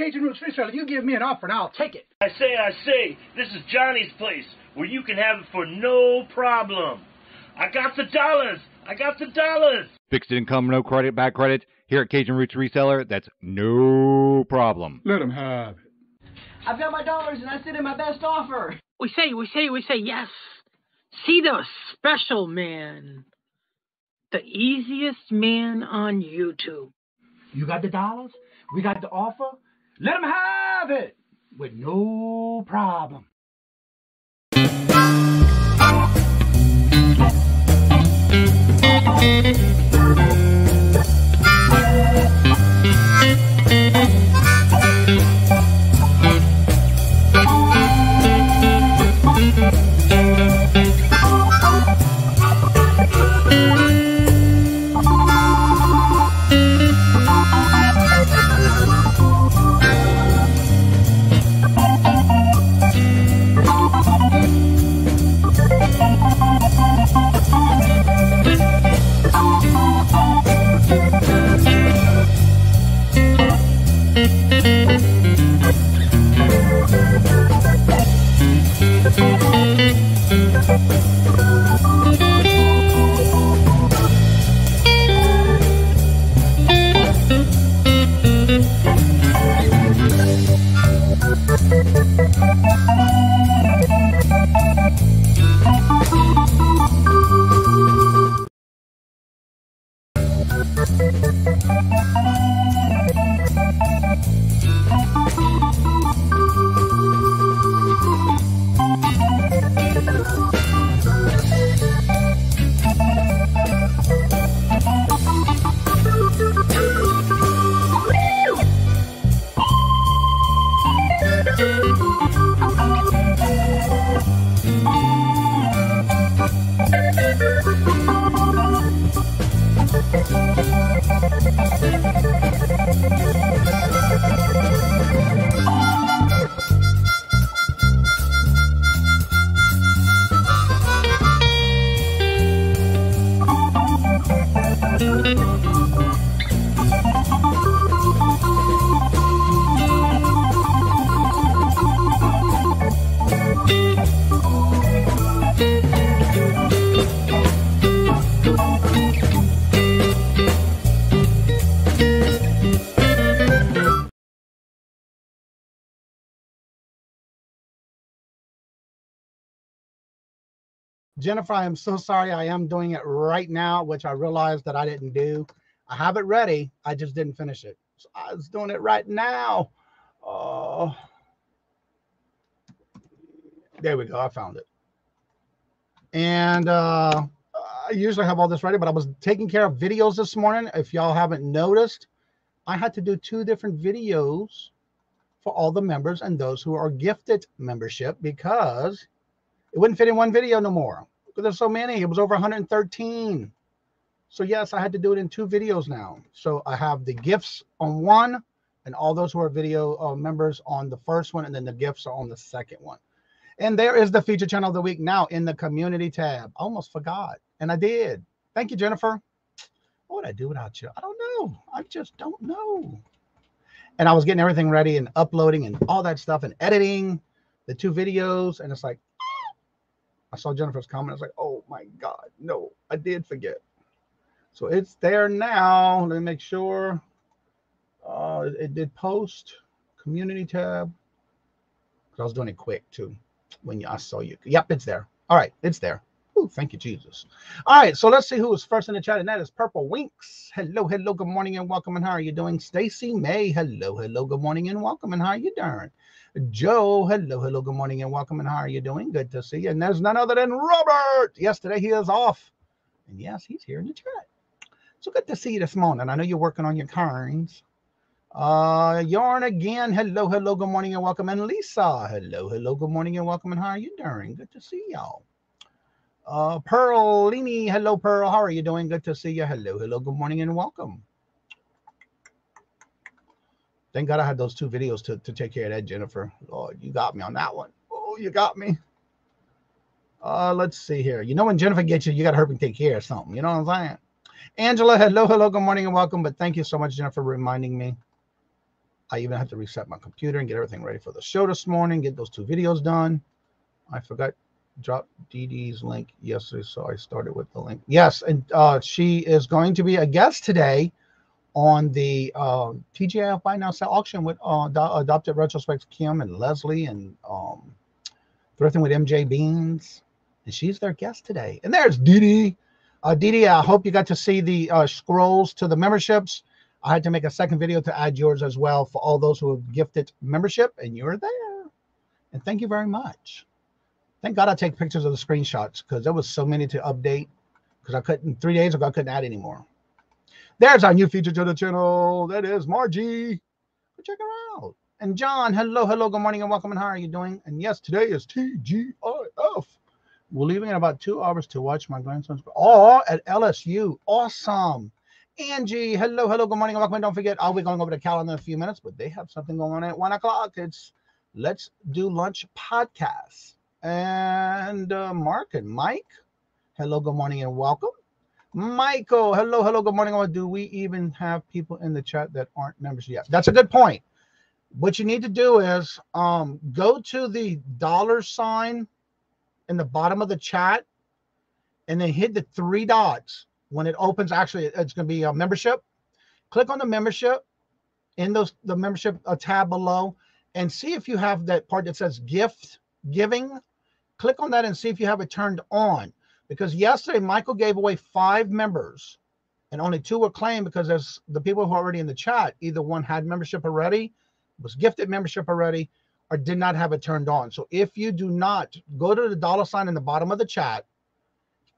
Cajun Roots Reseller, you give me an offer and I'll take it. I say, this is Johnny's place, where you can have it for no problem. I got the dollars. Fixed income, no credit, bad credit. Here at Kajun Roots Reseller, that's no problem. Let them have it. I've got my dollars and I sent in my best offer. We say yes. See the special man. The easiest man on YouTube. You got the dollars? We got the offer? Let them have it with no problem. Jennifer, I am so sorry. I am doing it right now, which I realized that I didn't do. I have it ready. I just didn't finish it. So I was doing it right now. There we go. I found it. And I usually have all this ready, but I was taking care of videos this morning. If y'all haven't noticed, I had to do 2 different videos for all the members and those who are gifted membership because it wouldn't fit in one video no more. Because there's so many. It was over 113. So yes, I had to do it in 2 videos now. So I have the gifts on one and all those who are video members on the first one, and then the gifts are on the second one. And there is the feature channel of the week now in the community tab. I almost forgot. And I did. Thank you, Jennifer. What would I do without you? I don't know. I just don't know. And I was getting everything ready and uploading and all that stuff and editing the 2 videos. And it's like, I saw Jennifer's comment. I was like, oh my God, no, I did forget. So it's there now. Let me make sure. It did post community tab. Because I was doing it quick too. When I saw you. Yep, it's there. All right, it's there. Ooh, thank you, Jesus. All right, so let's see who is first in the chat, and that is Purple Winks. Hello, good morning and welcome, and how are you doing? Stacy May, hello, good morning and welcome, and how are you doing? Joe, hello, good morning and welcome, and how are you doing? Good to see you. And there's none other than Robert. Yesterday he is off. And yes, he's here in the chat. So good to see you this morning. I know you're working on your cards. Yarn again, hello, good morning and welcome. And Lisa, hello, good morning and welcome, and how are you doing? Good to see y'all. Pearlini, hello, Pearl, how are you doing? Good to see you. Hello, good morning and welcome. Thank God I had those 2 videos to take care of that, Jennifer. Lord, you got me on that one. Oh, you got me. Let's see here. You know, when Jennifer gets you, you got to hurry and take care of something. You know what I'm saying? Angela, hello, good morning and welcome. But thank you so much, Jennifer, for reminding me. I even had to reset my computer and get everything ready for the show this morning, get those 2 videos done. I forgot drop Dee Dee's link yesterday, so I started with the link. Yes, and she is going to be a guest today on the TGIF Buy Now Sell auction with Adopted Retrospects Kim and Leslie and Thrifting with MJ Beans. And she's their guest today. And there's Dee Dee. Dee Dee, I hope you got to see the scrolls to the memberships. I had to make a second video to add yours as well for all those who have gifted membership, and you're there. And thank you very much. Thank God I take pictures of the screenshots because there was so many to update because I couldn't, 3 days ago, I couldn't add anymore. There's our new feature to the channel. That is Margie. Go check her out. And John, hello, good morning and welcome. And how are you doing? And yes, today is TGIF. We're leaving in about 2 hours to watch my grandson's at LSU. Awesome. Angie, hello, good morning and welcome. And don't forget, I'll be going over the calendar in a few minutes, but they have something going on at 1 o'clock. It's Let's Do Lunch podcast. And Mark and Mike, hello, good morning and welcome. Michael, hello, good morning. Do we even have people in the chat that aren't members yet? That's a good point. What you need to do is go to the $ in the bottom of the chat and then hit the 3 dots. When it opens, actually, it's going to be a membership. Click on the membership in the membership tab below and see if you have that part that says gift giving. Click on that and see if you have it turned on. Because yesterday, Michael gave away 5 members and only 2 were claimed because there's the people who are already in the chat. Either one had membership already, was gifted membership already, or did not have it turned on. So if you do not, go to the $ in the bottom of the chat,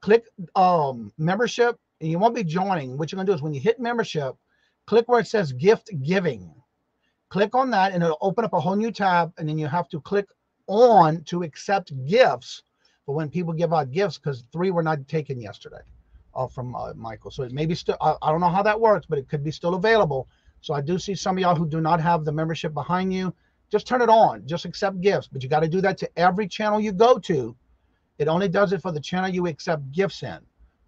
click membership, and you won't be joining. What you're going to do is when you hit membership, click where it says gift giving. Click on that, and it'll open up a whole new tab, and then you have to click on to accept gifts for when people give out gifts, because 3 were not taken yesterday from Michael. So it may be still, I don't know how that works, but it could be still available. So I do see some of y'all who do not have the membership behind you. Just turn it on. Just accept gifts. But you got to do that to every channel you go to. It only does it for the channel you accept gifts in.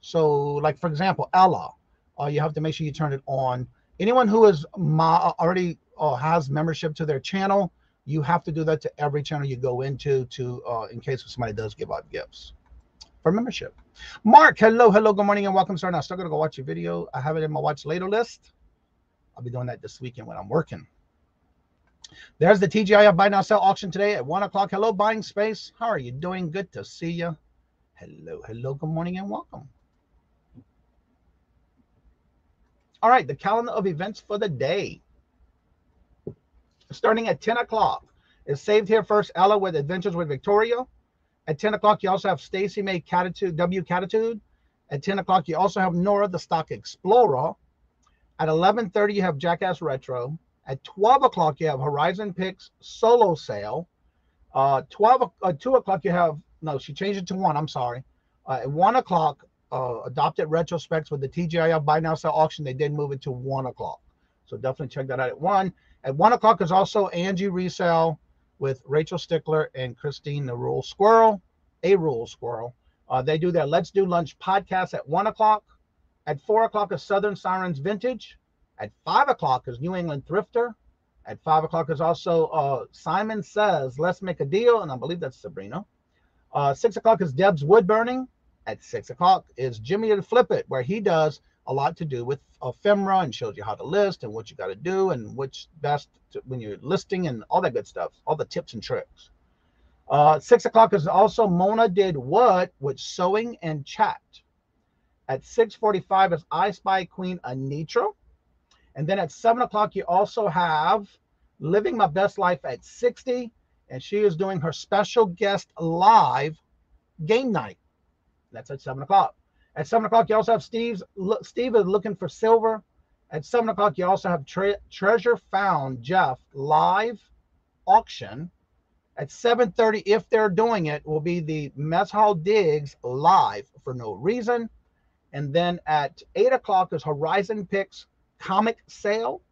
So, like, for example, Ella, you have to make sure you turn it on. Anyone who is already has membership to their channel, you have to do that to every channel you go into in case somebody does give out gifts for membership. Mark, hello, good morning and welcome, sir. Now, I'm still going to go watch your video. I have it in my watch later list. I'll be doing that this weekend when I'm working. There's the TGIF Buy Now Sell auction today at 1 o'clock. Hello, Buying Space. How are you doing? Good to see you. Hello, good morning and welcome. All right, the calendar of events for the day. Starting at 10 o'clock. It's saved here first, Ella with Adventures with Victoria. At 10 o'clock, you also have Stacy May Catitude, Catitude. At 10 o'clock, you also have Nora the Stock Explorer. At 11:30, you have Jackass Retro. At 12 o'clock, you have Horizon Picks Solo Sale. 2 o'clock, you have, no, she changed it to 1, I'm sorry. At 1 o'clock, Adopted Retrospects with the TGIF Buy Now Sell auction. They did move it to 1 o'clock. So definitely check that out at 1. At 1 o'clock is also Angie Resale with Rachel Stickler and Christine the Rule Squirrel, a Rule Squirrel. They do their Let's Do Lunch podcast at 1 o'clock. At 4 o'clock is Southern Sirens Vintage. At 5 o'clock is New England Thrifter. At 5 o'clock is also Simon Says, Let's Make a Deal, and I believe that's Sabrina. 6 o'clock is Deb's Wood Burning. At 6 o'clock is Jimmy the Flip It, where he does a lot to do with ephemera and shows you how to list and what you got to do and which best when you're listing and all that good stuff, all the tips and tricks. 6 o'clock is also Mona Did What with Sewing and Chat. At 6:45 is I Spy Queen Anitra. And then at 7 o'clock, you also have Living My Best Life at 60. And she is doing her special guest live game night. That's at 7 o'clock. At 7 o'clock, you also have Steve is Looking for Silver. At 7 o'clock, you also have Treasure Found Jeff live auction. At 7:30, if they're doing it, will be the Mess Hall Digs live for no reason. And then at 8 o'clock is Horizon Picks comic sale.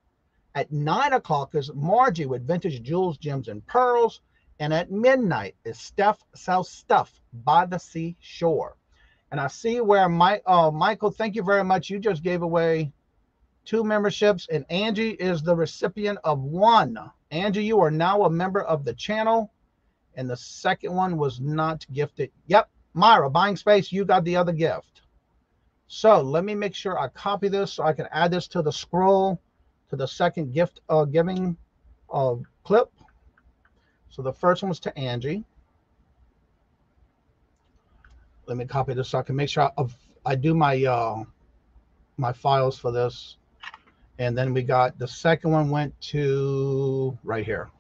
At 9 o'clock is Margie with Vintage Jewels, Gems, and Pearls. And at midnight is Steph Sells Stuff by the Seashore. And I see where Michael, thank you very much. You just gave away 2 memberships, and Angie is the recipient of 1. Angie, you are now a member of the channel, and the second one was not gifted. Yep, Myra, buying space, you got the other gift. So let me make sure I copy this so I can add this to the scroll to the second gift giving clip. So the first one was to Angie. Let me copy this so I can make sure I do my my files for this. And then we got the second one went to right here.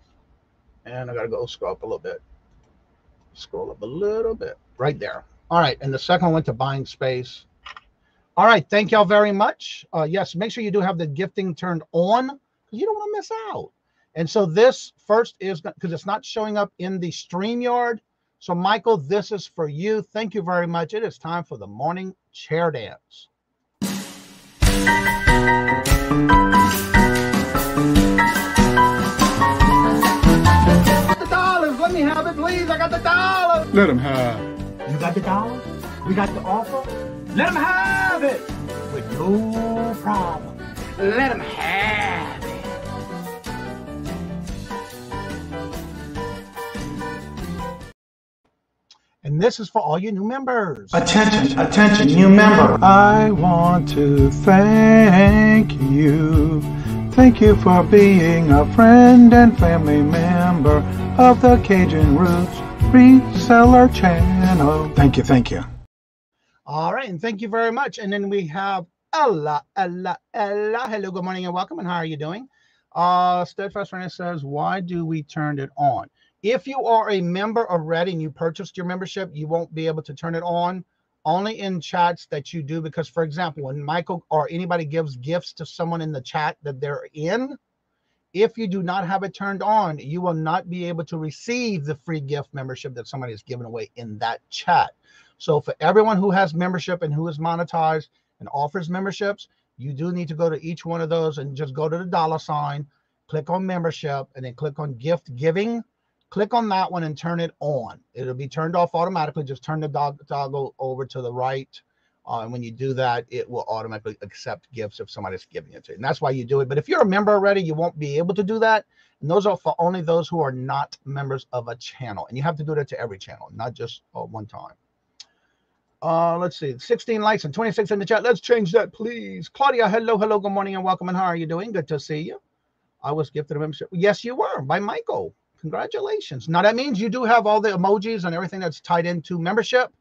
And I got to go scroll up a little bit. Scroll up a little bit. Right there. All right. And the second one went to buying space. All right. Thank y'all very much. Yes, make sure you do have the gifting turned on because you don't want to miss out. And so this first is because it's not showing up in the StreamYard. So, Michael, this is for you. Thank you very much. It is time for the morning chair dance. The dollars. Let me have it, please. I got the dollars. Let them have. You got the dollars? We got the offer? Let them have it with no problem. Let them have it. And this is for all you new members. Attention, attention, new member. I want to thank you. Thank you for being a friend and family member of the Kajun Roots Reseller channel. Thank you, thank you. All right, and thank you very much. And then we have Ella. Hello, good morning and welcome. And how are you doing? Steadfast Friend says, why do we turn it on? If you are a member already and you purchased your membership, you won't be able to turn it on. Only in chats that you do, because, for example, when Michael or anybody gives gifts to someone in the chat that they're in, if you do not have it turned on, you will not be able to receive the free gift membership that somebody is giving away in that chat. So for everyone who has membership and who is monetized and offers memberships, you do need to go to each one of those and just go to the $, click on membership, and then click on gift giving. Click on that one and turn it on. It'll be turned off automatically. Just turn the toggle over to the right. And when you do that, it will automatically accept gifts if somebody's giving it to you. And that's why you do it. But if you're a member already, you won't be able to do that. And those are for only those who are not members of a channel. And you have to do that to every channel, not just one time. Let's see, 16 likes and 26 in the chat. Let's change that, please. Claudia, hello, good morning and welcome. And how are you doing? Good to see you. I was gifted a membership. Yes, you were, by Michael. Congratulations. Now, that means you do have all the emojis and everything that's tied into membership.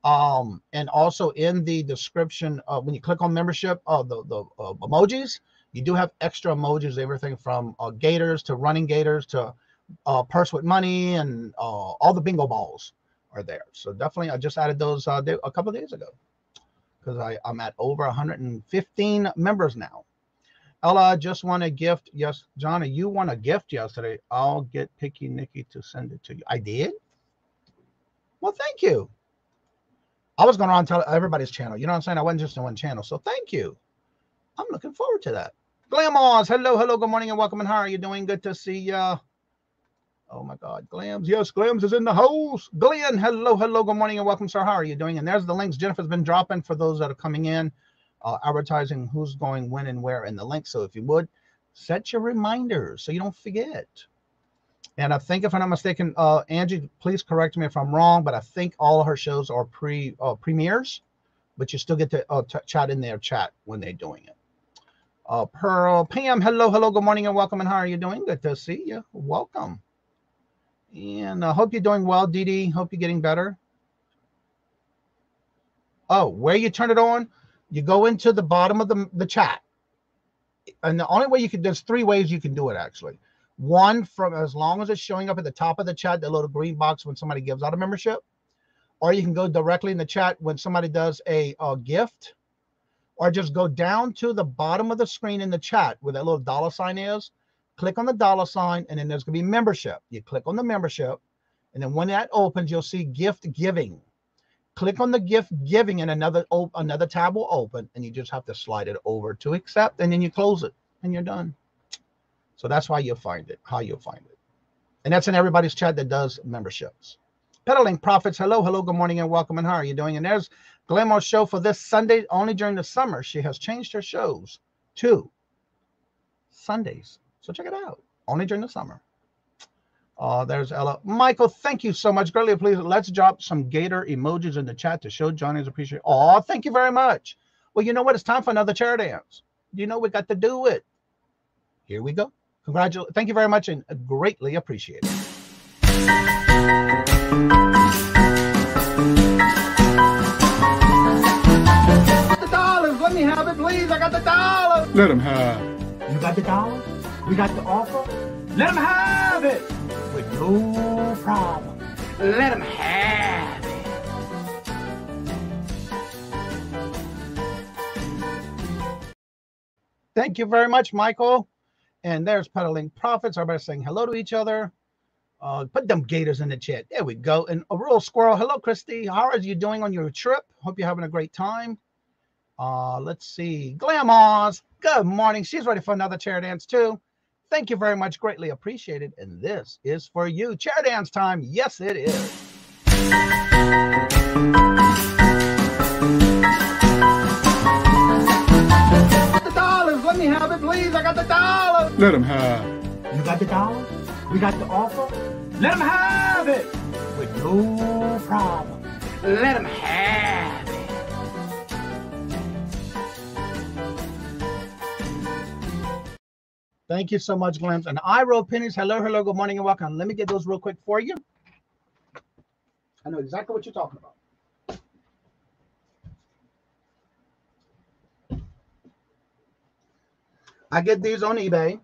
And also in the description, when you click on membership, the emojis, you do have extra emojis, everything from gators to running gators to purse with money, and all the bingo balls are there. So definitely, I just added those a couple of days ago because I'm at over 115 members now. Ella, just want a gift. Yes, Johnny, you won a gift yesterday. I'll get Picky Nikki to send it to you. I did? Well, thank you. I was going to tell everybody's channel. You know what I'm saying? I wasn't just in one channel. So thank you. I'm looking forward to that. Glamos, hello, good morning and welcome. And how are you doing? Good to see ya. Oh my God, Glams. Yes, Glams is in the house. Glenn, hello, good morning and welcome, sir. How are you doing? And there's the links Jennifer's been dropping for those that are coming in. Advertising who's going when and where in the link. So if you would, set your reminders so you don't forget. And I think, if I'm not mistaken, Angie, please correct me if I'm wrong, but I think all of her shows are premieres, but you still get to chat in their chat when they're doing it. Pearl, Pam, hello, good morning and welcome. And how are you doing? Good to see you. Welcome. And I hope you're doing well, Dee Dee. Hope you're getting better. Oh, where you turn it on? You go into the bottom of the chat. And the only way you can, there's 3 ways you can do it, actually. One, from as long as it's showing up at the top of the chat, the little green box when somebody gives out a membership. Or you can go directly in the chat when somebody does a gift. Or just go down to the bottom of the screen in the chat where that little $sign is. Click on the $sign, and then there's going to be membership. You click on the membership. And then when that opens, you'll see gift giving. Click on the gift giving and another tab will open, and you just have to slide it over to accept, and then you close it and you're done. So that's why you'll find it, how you'll find it. And that's in everybody's chat that does memberships. Peddling Profits, hello, good morning and welcome. And how are you doing? And there's Glamor's show for this Sunday, only during the summer. She has changed her shows 2 Sundays. So check it out. Only during the summer. There's Ella. Michael, thank you so much. Greatly please. Let's drop some gator emojis in the chat to show Johnny's appreciation. Oh, thank you very much. Well, you know what? It's time for another chair dance. You know we got to do it. Here we go. Congratulations. Thank you very much and greatly appreciate it. The dollars. Let me have it, please. I got the dollars. Let him have. You got the dollars? We got the offer? Let them have it with no problem. Let them have it. Thank you very much, Michael. And there's Peddling Profits. Everybody saying hello to each other. Put them gators in the chat. There we go. And a real squirrel. Hello, Christy. How are you doing on your trip? Hope you're having a great time. Let's see. Glamoz. Good morning. She's ready for another chair dance too. Thank you very much. Greatly appreciated. And this is for you. Chair dance time. Yes, it is. The dollars. Let me have it, please. I got the dollars. Let him have. You got the dollars? We got the offer? Let them have it with no problem. Let them have it. Thank you so much, Glenn. And I roll pennies. Hello, hello, good morning and welcome. Let me get those real quick for you. I know exactly what you're talking about. I get these on eBay,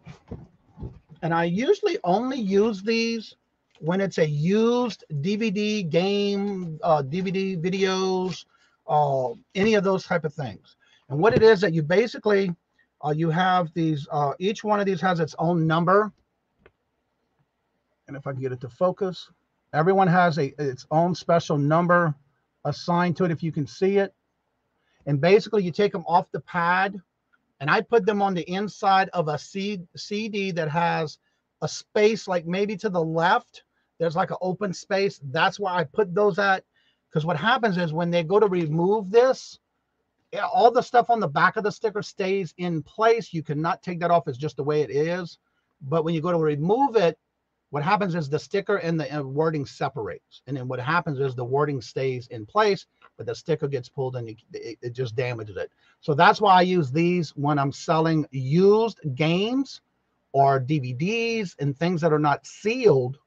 and I usually only use these when it's a used DVD, game, DVD, videos, any of those type of things. And what it is that you basically... you have these, each one of these has its own number. And if I can get it to focus, everyone has its own special number assigned to it, if you can see it. And basically you take them off the pad, and I put them on the inside of a CD that has a space, like maybe to the left, there's like an open space. That's why I put those at, because what happens is when they go to remove this, all the stuff on the back of the sticker stays in place. You cannot take that off. It's just the way it is. But when you go to remove it, what happens is the sticker and the wording separates. And then what happens is the wording stays in place, but the sticker gets pulled and it just damages it. So that's why I use these when I'm selling used games or DVDs and things that are not sealed.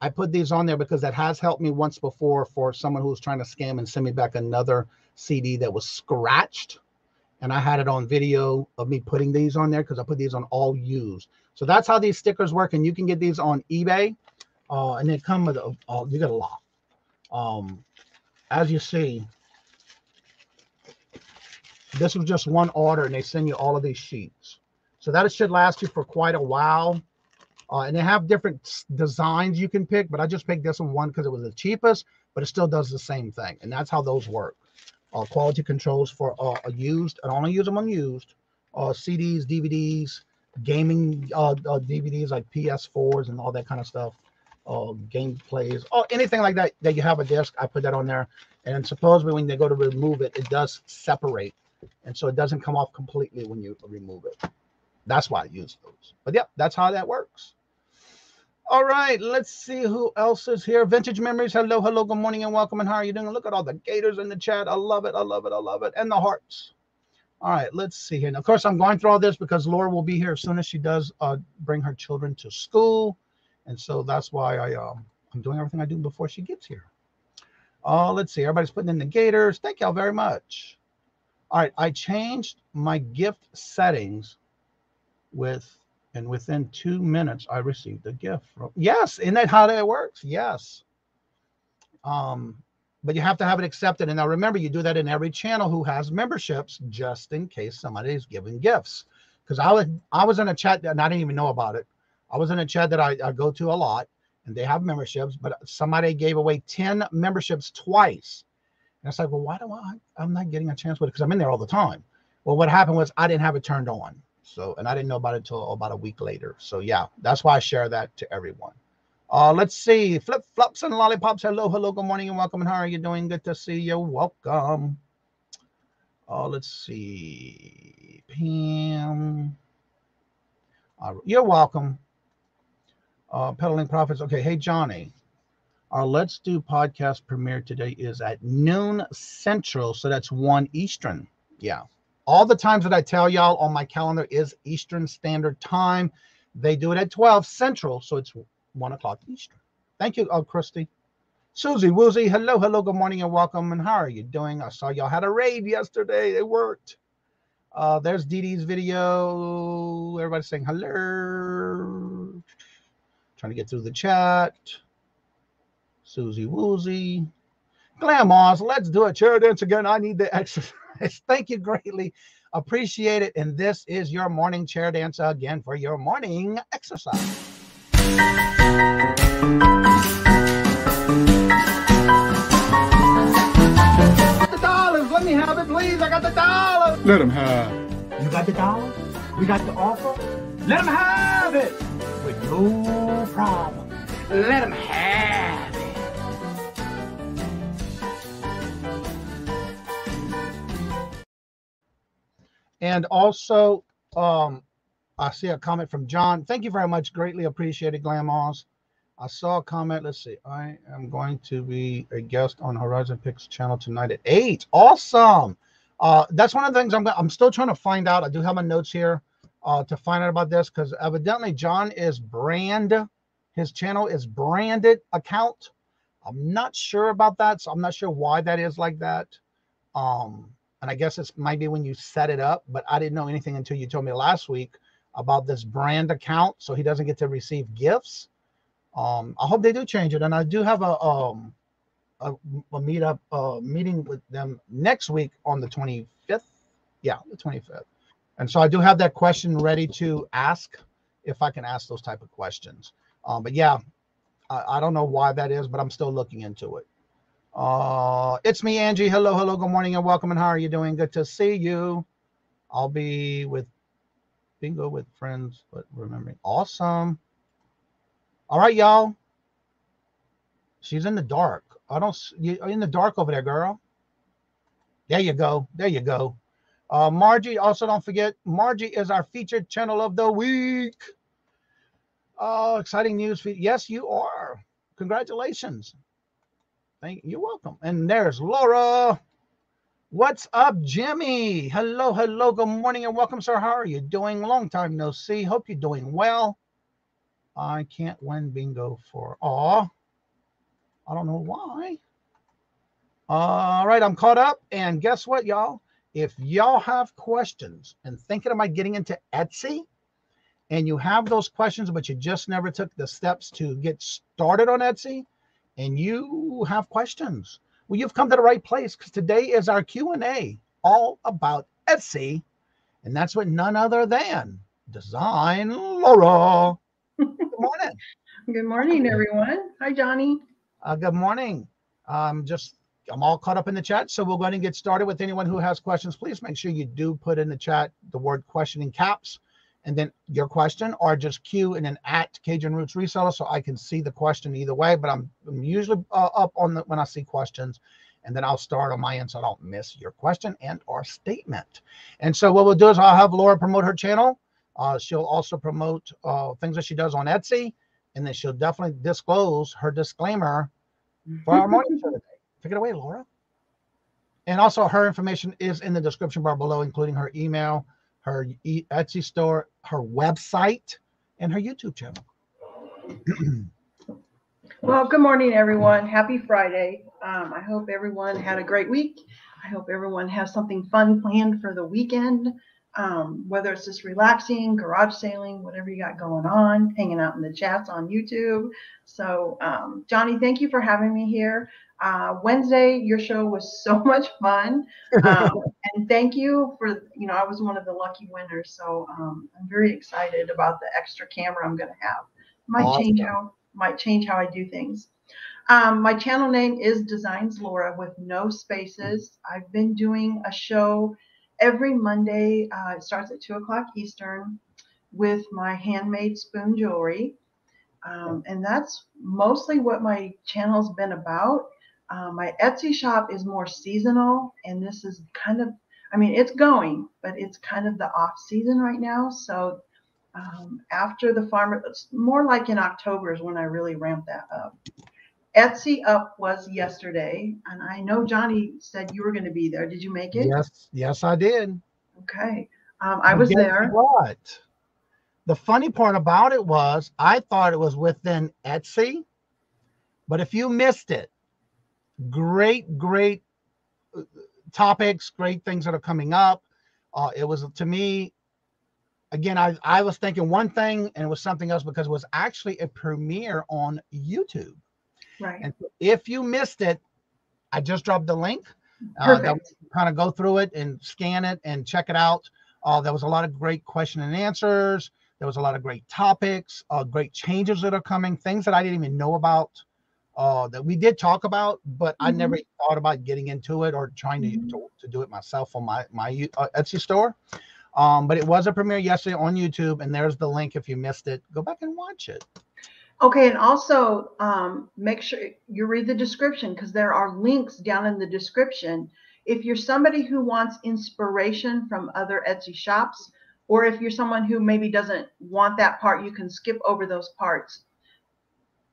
I put these on there because that has helped me once before for someone who was trying to scam and send me back another CD that was scratched. And I had it on video of me putting these on there because I put these on all used. So that's how these stickers work. And you can get these on eBay. And they come with, you get a lot. As you see, this was just one order and they send you all of these sheets. So that should last you for quite a while. And they have different designs you can pick, but I just picked this one because it was the cheapest, but it still does the same thing. And that's how those work. Quality controls for used. I only use them on used. CDs, DVDs, gaming DVDs like PS4s and all that kind of stuff. Game plays, anything like that that you have a disc, I put that on there. And supposedly when they go to remove it, it does separate. And so it doesn't come off completely when you remove it. That's why I use those. But yeah, that's how that works. All right, let's see who else is here. Vintage Memories. Hello, hello, good morning and welcome. And how are you doing? Look at all the gators in the chat. I love it. I love it. I love it. And the hearts. All right, let's see here. And of course, I'm going through all this because Laura will be here as soon as she does bring her children to school. And so that's why I'm doing everything I do before she gets here. Let's see. Everybody's putting in the gators. Thank y'all very much. All right, I changed my gift settings and within 2 minutes, I received a gift. Yes, isn't that how that works? Yes. But you have to have it accepted. And now remember, you do that in every channel who has memberships, just in case somebody is giving gifts. Because I was in a chat and I didn't even know about it. I was in a chat that I go to a lot, and they have memberships, but somebody gave away 10 memberships twice. And it's like, well, why do I'm not getting a chance with it? Because I'm in there all the time. Well, what happened was I didn't have it turned on. So, and I didn't know about it until about a week later. So yeah, that's why I share that to everyone. Let's see. Flip flops and lollipops. Hello, hello, good morning and welcome. And how are you doing? Good to see you. Welcome. Let's see. Pam. You're welcome. Peddling Profits. Okay. Hey, Johnny. Our Let's Do podcast premiere today is at noon Central. So that's 1 Eastern. Yeah. All the times that I tell y'all on my calendar is Eastern Standard Time. They do it at 12 Central. So it's 1 o'clock Eastern. Thank you, Christy. Susie Woozy, hello, good morning and welcome. And how are you doing? I saw y'all had a raid yesterday. It worked. There's Dee Dee's video. Everybody saying hello. Trying to get through the chat. Susie Woozy. Glamoz, let's do a chair dance again. I need the exercise. Thank you greatly. Appreciate it. And this is your morning chair dance again for your morning exercise. Let me have it, please. I got the $. Let him have. You got the $? We got the offer? Let them have it with no problem. Let them have it. And also, I see a comment from John. Thank you very much. Greatly appreciated, Glamoz. I saw a comment. Let's see. I am going to be a guest on Horizon Picks channel tonight at 8. Awesome. That's one of the things I'm still trying to find out. I do have my notes here to find out about this because evidently John is his channel is branded account. I'm not sure about that. So I'm not sure why that is like that. And I guess it's maybe when you set it up, but I didn't know anything until you told me last week about this brand account. So he doesn't get to receive gifts. I hope they do change it. And I do have a meeting with them next week on the 25th. Yeah, the 25th. And so I do have that question ready to ask if I can ask those type of questions. But yeah, I don't know why that is, but I'm still looking into it. It's me, Angie. Hello, good morning and welcome. And how are you doing? Good to see you. I'll be with bingo with friends, but remembering. Awesome. All right, y'all. She's in the dark. You're in the dark over there, girl. There you go. Margie, also don't forget, Margie is our featured channel of the week. Oh, exciting news. Yes, you are. Congratulations. You're welcome. And there's Laura. What's up, Jimmy? Hello. Good morning and welcome, sir. How are you doing? Long time no see. Hope you're doing well. I can't win bingo for I don't know why. All right, I'm caught up. And guess what, y'all? If y'all have questions and thinking about getting into Etsy, and you have those questions, but you just never took the steps to get started on Etsy, and you have questions, well, you've come to the right place because today is our Q&A all about Etsy, and that's with none other than DzinesLaura. Good morning. Good morning, everyone. Hi, Johnny. Good morning. I'm all caught up in the chat, so we'll go ahead and get started with anyone who has questions. Please make sure you do put in the chat the word question in caps, and then your question, or just Q and then at Kajun Roots Reseller, so I can see the question either way. But I'm usually up on when I see questions, and then I'll start on my end so I don't miss your question and or statement. And so what we'll do is I'll have Laura promote her channel. She'll also promote things that she does on Etsy, and then she'll definitely disclose her disclaimer for our morning show today. Take it away, Laura. And also her information is in the description bar below, including her email, her Etsy store, her website, and her YouTube channel. Well, good morning, everyone. Happy Friday. I hope everyone had a great week. I hope everyone has something fun planned for the weekend, whether it's just relaxing, garage sailing, whatever you got going on, hanging out in the chats on YouTube. So, Johnny, thank you for having me here. Wednesday, your show was so much fun. And thank you for, I was one of the lucky winners. So I'm very excited about the extra camera I'm going to have. Might change how I do things. My channel name is DzinesLaura with no spaces. I've been doing a show every Monday. It starts at 2 o'clock Eastern with my handmade spoon jewelry. And that's mostly what my channel's been about. My Etsy shop is more seasonal, and this is kind of I mean, it's going, but it's kind of the off season right now. So after the farmer, it's more like in October is when I really ramp that up. Etsy Up was yesterday, and I know Johnny said you were going to be there. Did you make it? Yes, I did. Okay. I was there. What? The funny part about it was I thought it was within Etsy, but if you missed it, great topics, great things that are coming up. It was, to me, again, I was thinking one thing and it was something else because it was actually a premiere on YouTube. Right. And if you missed it, I just dropped the link. Perfect. Kind of go through it and scan it and check it out. There was a lot of great question and answers. There was a lot of great topics, great changes that are coming, things that I didn't even know about, that we did talk about, but I never thought about getting into it or trying to do it myself on my Etsy store. But it was a premiere yesterday on YouTube, and there's the link. If you missed it, go back and watch it. Okay, and also make sure you read the description because there are links down in the description. If you're somebody who wants inspiration from other Etsy shops, or if you're someone who maybe doesn't want that part, you can skip over those parts.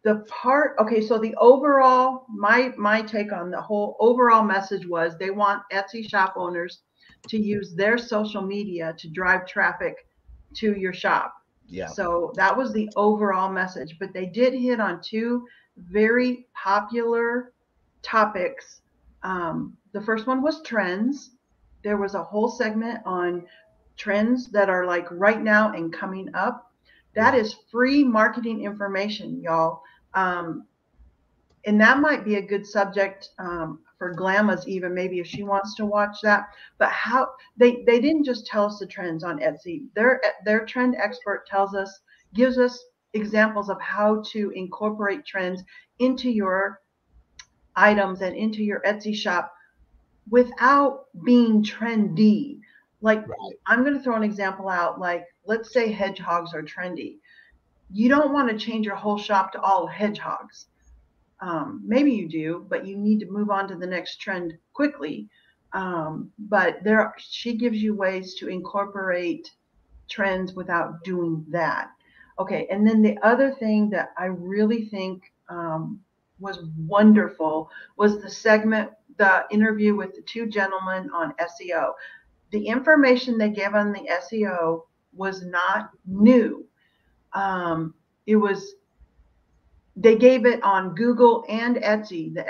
Okay, so the overall, my take on the whole overall message was they want Etsy shop owners to use their social media to drive traffic to your shop. Yeah. So that was the overall message, but they did hit on two very popular topics. The first one was trends. There was a whole segment on trends that are like right now and coming up. That is free marketing information, y'all. And that might be a good subject for Glamma's, even maybe if she wants to watch that. But how they didn't just tell us the trends on Etsy. Their trend expert gives us examples of how to incorporate trends into your items and into your Etsy shop without being trendy. Like, I'm going to throw an example out. Like, let's say hedgehogs are trendy. You don't want to change your whole shop to all hedgehogs. Maybe you do, but you need to move on to the next trend quickly. But she gives you ways to incorporate trends without doing that. Okay, and then the other thing that I really think was wonderful was the interview with the two gentlemen on SEO. The information they gave on the SEO was not new. They gave it on Google and Etsy, the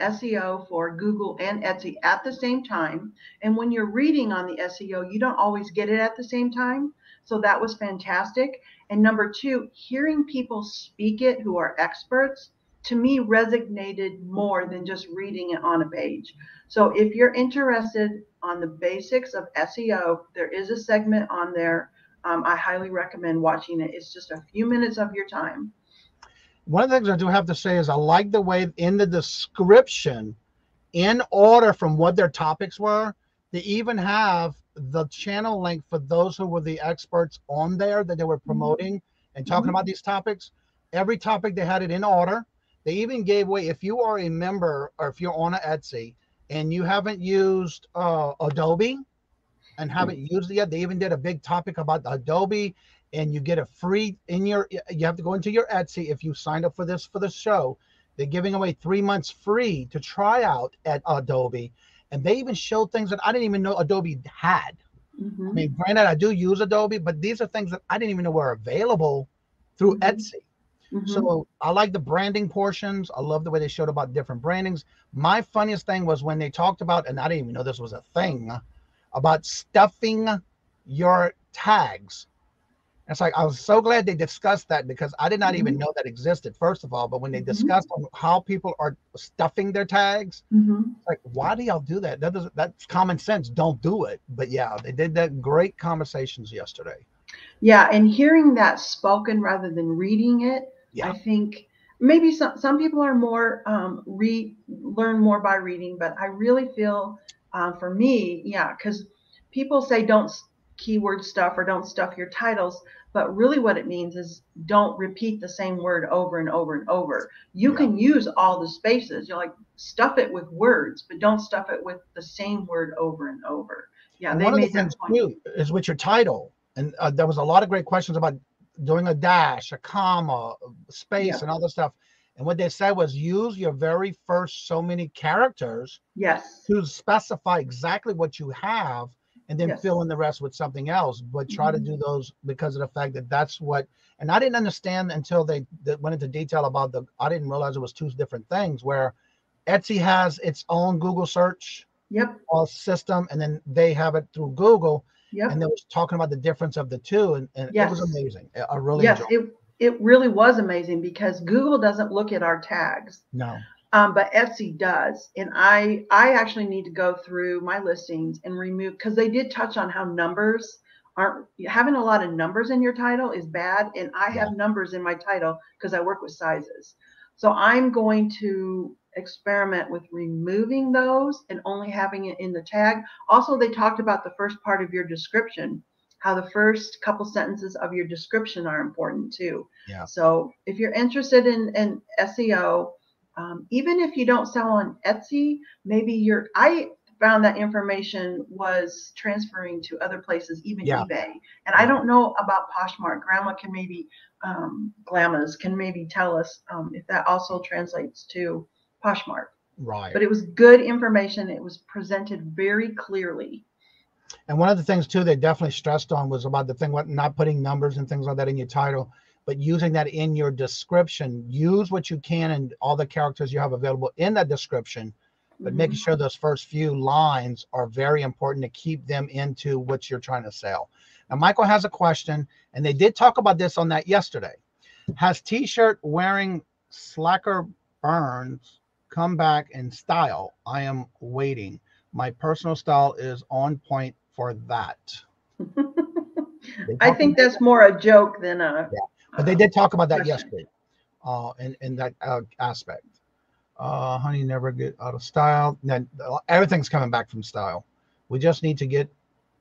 SEO for Google and Etsy at the same time. And when you're reading on the SEO, you don't always get it at the same time. So that was fantastic. And number two, hearing people speak it who are experts, to me, resonated more than just reading it on a page. So if you're interested on the basics of SEO, there is a segment on there. I highly recommend watching it. It's just a few minutes of your time. One of the things I do have to say is I like the way in the description, in order from what their topics were, they even have the channel link for those who were the experts on there that they were promoting and talking about these topics. Every topic, they had it in order. They even gave away, if you are a member or if you're on an Etsy and you haven't used Adobe and haven't used it yet, they even did a big topic about Adobe, and you get a free you have to go into your Etsy. If you signed up for this show, they're giving away 3 months free to try out at Adobe. And they even showed things that I didn't even know Adobe had. I mean, granted, I do use Adobe, but these are things that I didn't even know were available through Etsy. So I like the branding portions. I love the way they showed about different brandings. My funniest thing was when they talked about, and I didn't even know this was a thing, about stuffing your tags. It's like, I was so glad they discussed that because I did not even know that existed, first of all. But when they discussed on how people are stuffing their tags, it's like, why do y'all do that? That's common sense. Don't do it. But yeah, they did that. Great conversations yesterday. Yeah, and hearing that spoken rather than reading it, I think maybe some people are more learn more by reading, but I really feel for me, because people say don't keyword stuff or don't stuff your titles, but really what it means is don't repeat the same word over and over and over. You can use all the spaces. You're like, stuff it with words, but don't stuff it with the same word over and over. Yeah, And they one of the made that things point. too is with your title, and there was a lot of great questions about doing a dash, a comma, space, and all this stuff. And what they said was use your very first so many characters to specify exactly what you have, and then fill in the rest with something else. But try to do those because of the fact that that's what. And I didn't understand until they went into detail about I didn't realize it was two different things. Where Etsy has its own Google search system, and then they have it through Google. And they was talking about the difference of the two, and it was amazing. I really enjoyed it. It really was amazing because Google doesn't look at our tags. No. But Etsy does. And I actually need to go through my listings and remove, because they did touch on how numbers aren't, having a lot of numbers in your title is bad. And I have numbers in my title because I work with sizes. So I'm going to experiment with removing those and only having it in the tag. Also, they talked about the first part of your description, how the first couple sentences of your description are important too. So if you're interested in SEO, even if you don't sell on Etsy, maybe I found that information was transferring to other places, even eBay. And I don't know about Poshmark. Grandma can maybe, Glammas can maybe tell us if that also translates to Poshmark. Right. But it was good information. It was presented very clearly. And one of the things too they definitely stressed on was about the thing what not putting numbers and things like that in your title, but using that in your description. Use what you can and all the characters you have available in that description, but making sure those first few lines are very important to keep them into what you're trying to sell. Now, Michael has a question, and they did talk about this on that yesterday. Has t-shirt wearing slacker burns come back in style? I am waiting. My personal style is on point for that. I think that's more a joke than a... But they did talk about that yesterday in that aspect. Honey, never get out of style. Now, everything's coming back from style. We just need to get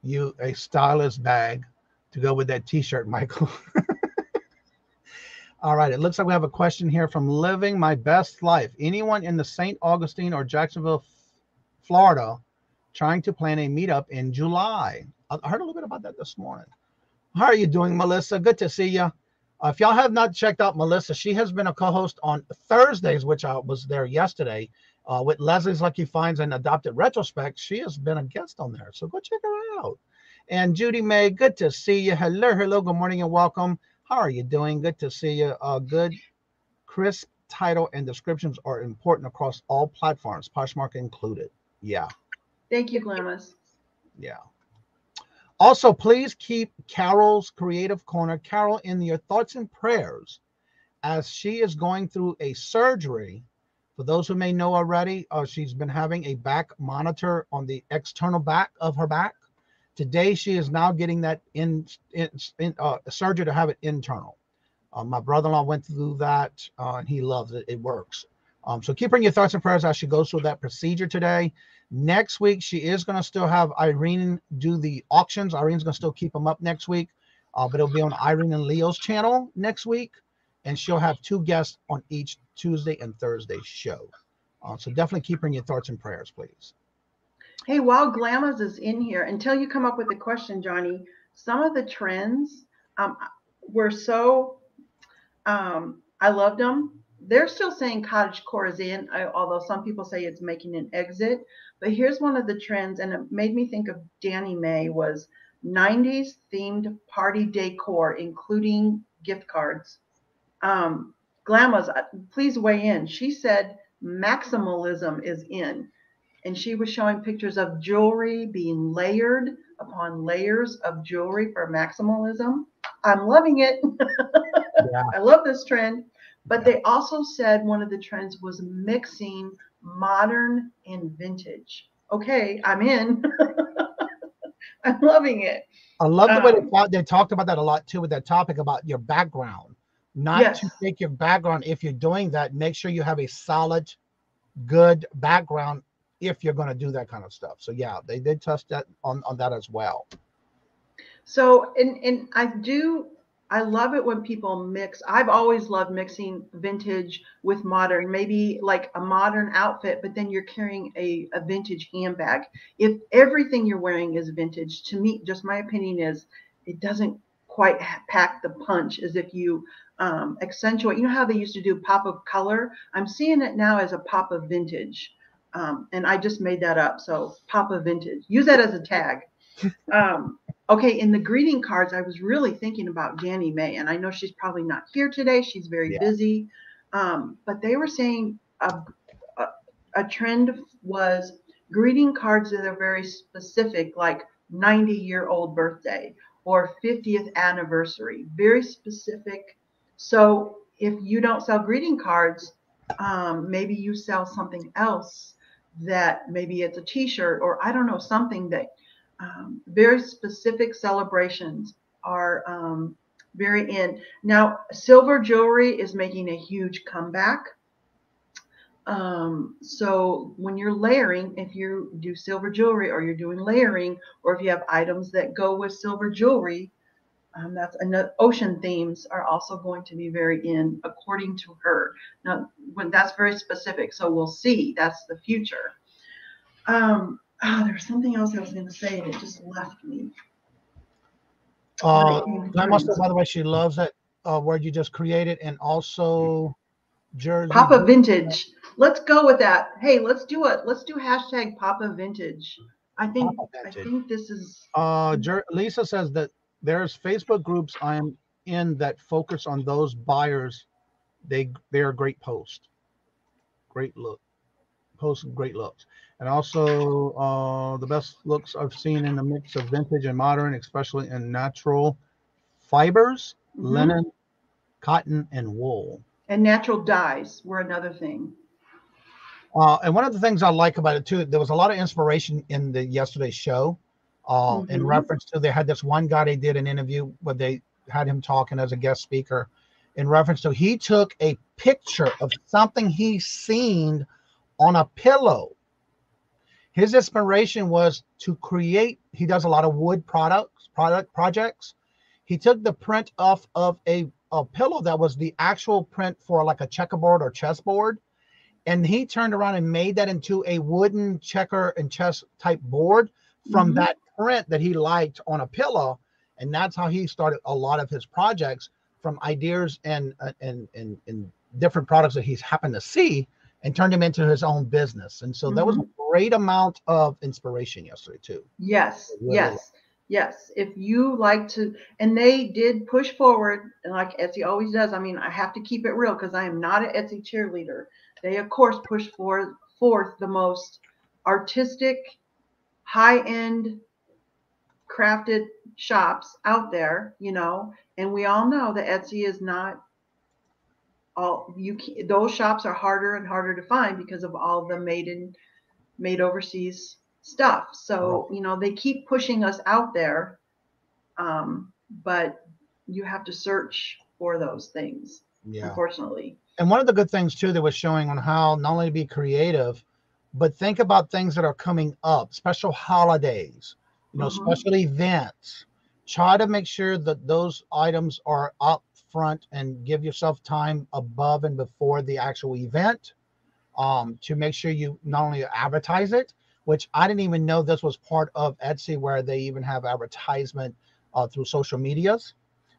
you a stylish bag to go with that t-shirt, Michael. All right, it looks like we have a question here from Living My Best Life. Anyone in the St. Augustine or Jacksonville, Florida, trying to plan a meetup in July? I heard a little bit about that this morning. How are you doing, Melissa? Good to see you. If y'all have not checked out Melissa, she has been a co-host on Thursdays, which I was there yesterday, with Leslie's Lucky Finds and Adopted Retrospect. She has been a guest on there, so go check her out. And Judy May, good to see you. Hello, good morning and welcome. How are you doing? Good to see you. Good, crisp title and descriptions are important across all platforms, Poshmark included. Yeah. Thank you, Glammas. Yeah. Also, please keep Carol's Creative Corner, Carol, in your thoughts and prayers as she is going through a surgery. For those who may know already, she's been having a back monitor on the external back of her back. Today, she is now getting that surgery to have it internal. My brother-in-law went through that, and he loves it. It works. So keep her in your thoughts and prayers as she goes through that procedure today. Next week, she is going to still have Irene do the auctions. Irene's going to still keep them up next week, but it'll be on Irene and Leo's channel next week, and she'll have 2 guests on each Tuesday and Thursday show. So definitely keep her in your thoughts and prayers, please. Hey, while Glammas is in here, until you come up with a question, Johnny, some of the trends were so, I loved them. They're still saying cottagecore is in, although some people say it's making an exit. But here's one of the trends, and it made me think of Danny May, was 90s themed party decor, including gift cards. Glammas, please weigh in. She said maximalism is in. And she was showing pictures of jewelry being layered upon layers of jewelry for maximalism. I'm loving it. Yeah. I love this trend. But they also said one of the trends was mixing modern and vintage. Okay, I'm in. I'm loving it. I love the way they talked about that a lot too, with that topic about your background. Not to take your background. If you're doing that, make sure you have a solid, good background if you're going to do that kind of stuff. So yeah, they did touch that on that as well. So, and I I love it when people mix. I've always loved mixing vintage with modern, maybe like a modern outfit, but then you're carrying a vintage handbag. If everything you're wearing is vintage, to me, just my opinion is it doesn't quite pack the punch as if you accentuate. You know how they used to do pop of color? I'm seeing it now as a pop of vintage. And I just made that up. So pop of vintage, use that as a tag. Okay, in the greeting cards, I was really thinking about Jannie Mae, and I know she's probably not here today. She's very busy. But they were saying a trend was greeting cards that are very specific, like 90-year-old birthday or 50th anniversary, very specific. So if you don't sell greeting cards, maybe you sell something else that maybe it's a t-shirt or I don't know, something that very specific celebrations are very in. Now, silver jewelry is making a huge comeback. So when you're layering, if you do silver jewelry or you're doing layering, or if you have items that go with silver jewelry, that's another. Ocean themes are also going to be very in, according to her. Now, when that's very specific, so we'll see. That's the future. There was something else I was going to say and it just left me. I must have, by the way, she loves that word you just created, and also Jersey. Papa Vintage. Let's go with that. Hey, let's do it. Let's do hashtag Papa Vintage. I think this is. Lisa says that there's Facebook groups I am in that focus on those buyers. They are great posts. Great look. Post great looks. And also the best looks I've seen in the mix of vintage and modern, especially in natural fibers, linen, cotton, and wool. And natural dyes were another thing. And one of the things I like about it too, there was a lot of inspiration in the yesterday's show. In reference to, they had this one guy, they did an interview where they had him talking as a guest speaker in reference to, he took a picture of something he seen on a pillow. His inspiration was to create, he does a lot of wood projects. He took the print off of a pillow that was the actual print for like a checkerboard or chessboard. And he turned around and made that into a wooden checker and chess type board from that print that he liked on a pillow. And that's how he started a lot of his projects, from ideas and different products that he's happened to see, and turned him into his own business. And so there was a great amount of inspiration yesterday too. Yes, yes. If you like to, and they did push forward, and like Etsy always does. I mean, I have to keep it real because I am not an Etsy cheerleader. They, of course, push forth the most artistic, high-end crafted shops out there, you know, and we all know that Etsy is not all those shops are harder and harder to find because of all the made overseas stuff. So, you know, they keep pushing us out there. But you have to search for those things, unfortunately. And one of the good things too that was showing on how not only to be creative, but think about things that are coming up, special holidays, you know, special events. Try to make sure that those items are up front and give yourself time above and before the actual event to make sure you not only advertise it, which I didn't even know this was part of Etsy, where they even have advertisement through social medias,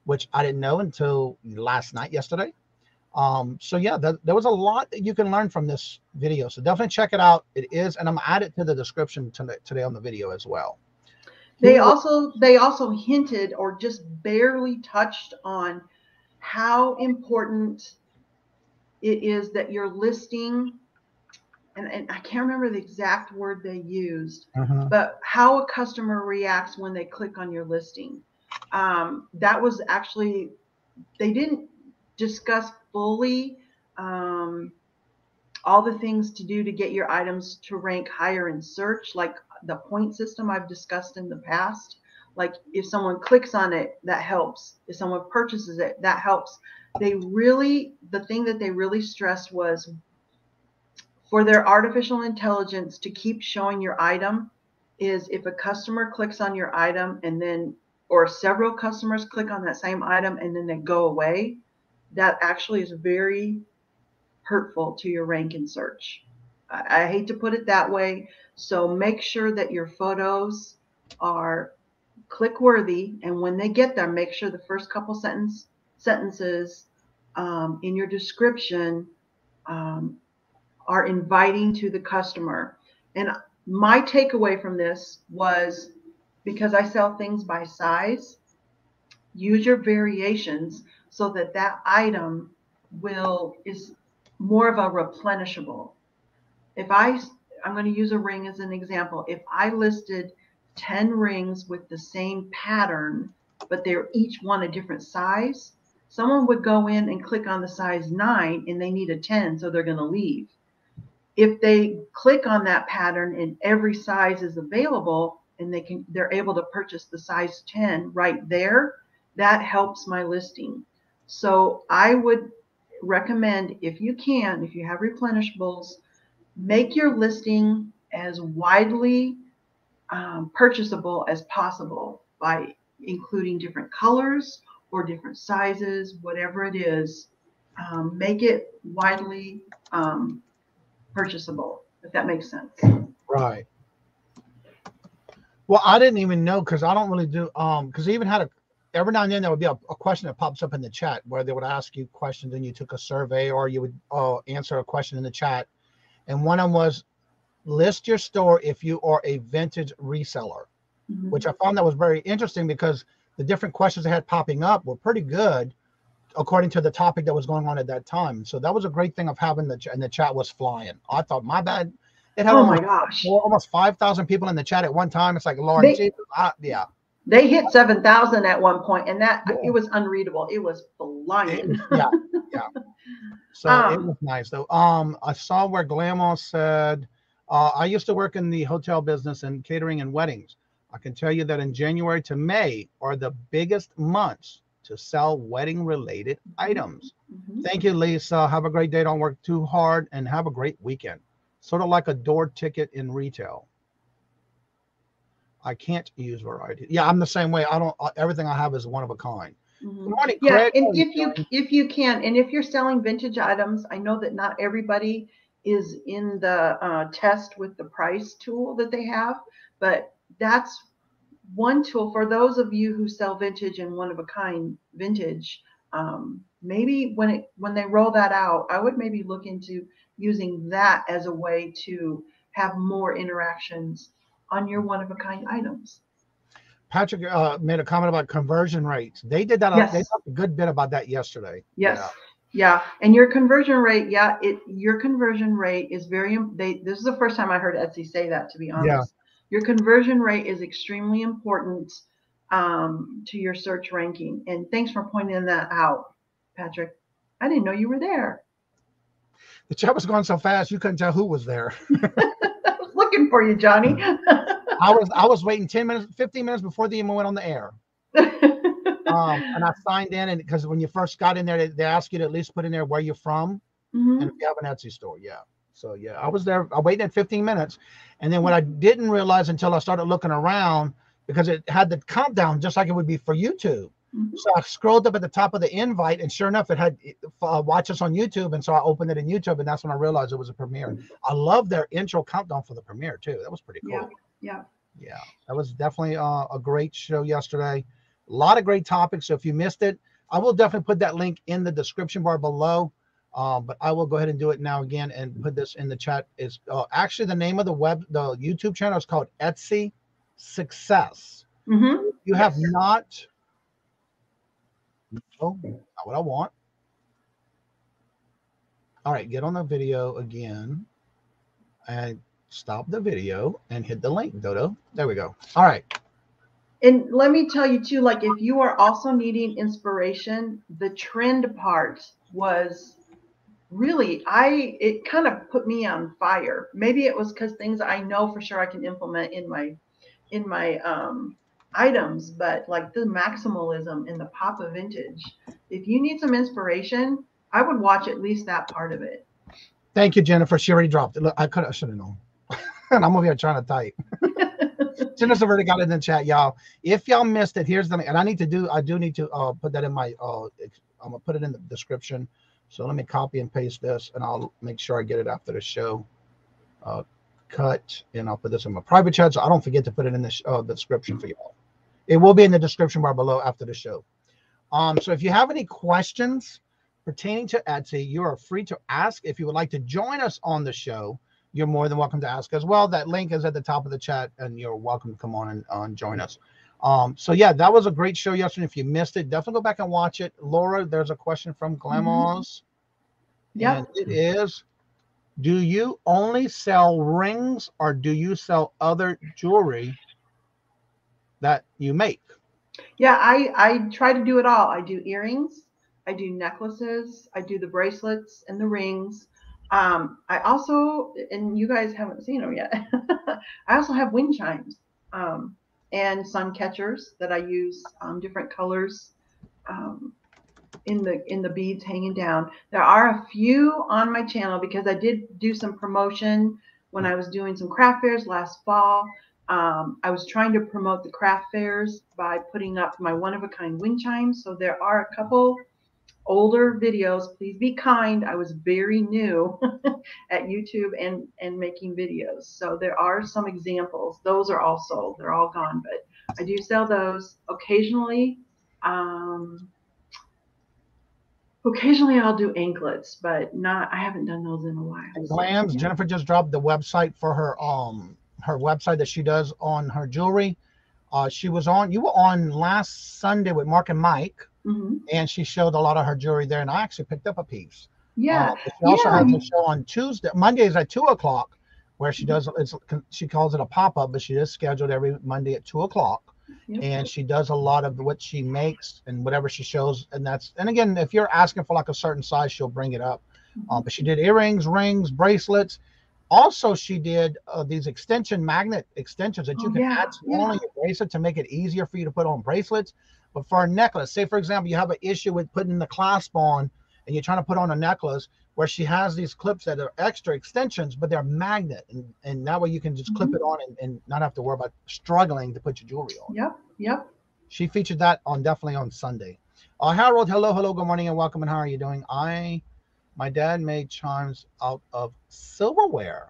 which I didn't know until yesterday. So yeah, there was a lot that you can learn from this video. So definitely check it out. It is, and I'm add it to the description today on the video as well. They also hinted or just barely touched on how important it is that you're listing, and I can't remember the exact word they used, but how a customer reacts when they click on your listing. That was actually, they didn't discuss fully all the things to do to get your items to rank higher in search, like the point system I've discussed in the past. Like if someone clicks on it, that helps. If someone purchases it, that helps. The thing that they really stressed was for their artificial intelligence to keep showing your item is if a customer clicks on your item and then or several customers click on that same item and then they go away, that actually is very hurtful to your rank in search. I hate to put it that way. So make sure that your photos are click worthy, and when they get there, make sure the first couple sentences in your description are inviting to the customer. And my takeaway from this was, because I sell things by size, use your variations so that that item is more of a replenishable. If I'm going to use a ring as an example. If I listed 10 rings with the same pattern, but they're each one a different size, someone would go in and click on the size 9 and they need a 10, so they're going to leave. If they click on that pattern and every size is available and they're able to purchase the size 10 right there, that helps my listing. So I would recommend, if you have replenishables, make your listing as widely purchasable as possible by including different colors or different sizes, whatever it is. Make it widely purchasable, if that makes sense. Right. Well, I didn't even know, because I don't really do because I even had every now and then there would be a question that pops up in the chat where they would ask you questions and you took a survey, or you would answer a question in the chat. And one of them was, list your store if you are a vintage reseller, which I found that was very interesting, because the different questions they had popping up were pretty good according to the topic that was going on at that time. So that was a great thing of having and the chat was flying. I thought, my bad. It had almost 5,000 people in the chat at one time. It's like, Lord Jesus, yeah. They hit 7,000 at one point, and it was unreadable. It was flying. Yeah. So it was nice though. I saw where Glamour said, I used to work in the hotel business and catering and weddings. I can tell you that in January to May are the biggest months to sell wedding related items. Thank you, Lisa. Have a great day. Don't work too hard and have a great weekend. Sort of like a door ticket in retail. I can't use variety. Yeah, I'm the same way. I don't. Everything I have is one of a kind. Good morning, Craig. Yeah, and if you can, and if you're selling vintage items, I know that not everybody is in the test with the price tool that they have, but that's one tool for those of you who sell vintage and one of a kind vintage. Maybe when they roll that out, I would maybe look into using that as a way to have more interactions on your one of a kind items. Patrick made a comment about conversion rates. They did that. Yes. They talked a good bit about that yesterday. Yes. Yeah. And your conversion rate, your conversion rate is this is the first time I heard Etsy say that, to be honest. Yeah. Your conversion rate is extremely important to your search ranking. And thanks for pointing that out, Patrick. I didn't know you were there. The chat was going so fast you couldn't tell who was there. I was looking for you, Johnny. I was waiting 10 minutes, 15 minutes before the email went on the air. And I signed in, and because when you first got in there, they ask you to at least put in there where you're from and if you have an Etsy store. Yeah. So yeah, I was there. I waited 15 minutes. And then what I didn't realize until I started looking around, because it had the countdown just like it would be for YouTube. So I scrolled up at the top of the invite, and sure enough, it had watch us on YouTube. And so I opened it in YouTube, and that's when I realized it was a premiere. I love their intro countdown for the premiere too. That was pretty cool. Yeah. That was definitely a great show yesterday. A lot of great topics. So if you missed it, I will definitely put that link in the description bar below. But I will go ahead and do it now again and put this in the chat. Is actually the name of the YouTube channel is called Etsy Success. You have not. Oh, not what I want. All right, get on the video again and stop the video and hit the link, Dodo. There we go. All right. And let me tell you too, like if you are also needing inspiration, the trend part was really, it kind of put me on fire. Maybe it was because things I know for sure I can implement in my items, but like the maximalism and the pop of vintage, if you need some inspiration, I would watch at least that part of it. Thank you, Jennifer. She already dropped it. Look, I should have known. And I'm over here trying to type. Dennis already got it in the chat, y'all. If y'all missed it, here's the, and I do need to put that in my, I'm gonna put it in the description. So let me copy and paste this, and I'll make sure I get it after the show. Cut, and I'll put this in my private chat, so I don't forget to put it in the description for y'all. It will be in the description bar below after the show. So if you have any questions pertaining to Etsy, you are free to ask. If you would like to join us on the show, you're more than welcome to ask as well. That link is at the top of the chat, and you're welcome to come on and join us. So yeah, that was a great show yesterday. If you missed it, definitely go back and watch it. Laura, there's a question from Glamos. Yep. And it is, do you only sell rings or do you sell other jewelry that you make? Yeah, I try to do it all. I do earrings, I do necklaces, I do the bracelets and the rings. I also, and you guys haven't seen them yet, I also have wind chimes and sun catchers that I use different colors in the beads hanging down. There are a few on my channel because I did do some promotion when I was doing some craft fairs last fall. I was trying to promote the craft fairs by putting up my one-of-a-kind wind chimes. So there are a couple older videos. Please be kind. I was very new at YouTube and making videos. So there are some examples. Those are all sold. They're all gone, but I do sell those occasionally. Occasionally I'll do anklets, but I haven't done those in a while. And Glams, Jennifer just dropped the website for her website that she does on her jewelry. You were on last Sunday with Mark and Mike, and she showed a lot of her jewelry there, and I actually picked up a piece. Yeah. She also has a show on Tuesday, Mondays at 2 o'clock, where she does, she calls it a pop-up, but she is scheduled every Monday at 2 o'clock. Yep. And she does a lot of what she makes and whatever she shows. And again, if you're asking for like a certain size, she'll bring it up. But she did earrings, rings, bracelets. Also, she did these magnet extensions that you can add to only your bracelet to make it easier for you to put on bracelets. But for a necklace, say for example, you have an issue with putting the clasp on and you're trying to put on a necklace, where she has these clips that are extra extensions, but they're magnet. And that way you can just clip it on and not have to worry about struggling to put your jewelry on. Yep. She featured that definitely on Sunday. Harold, hello, good morning and welcome. And how are you doing? My dad made chimes out of silverware.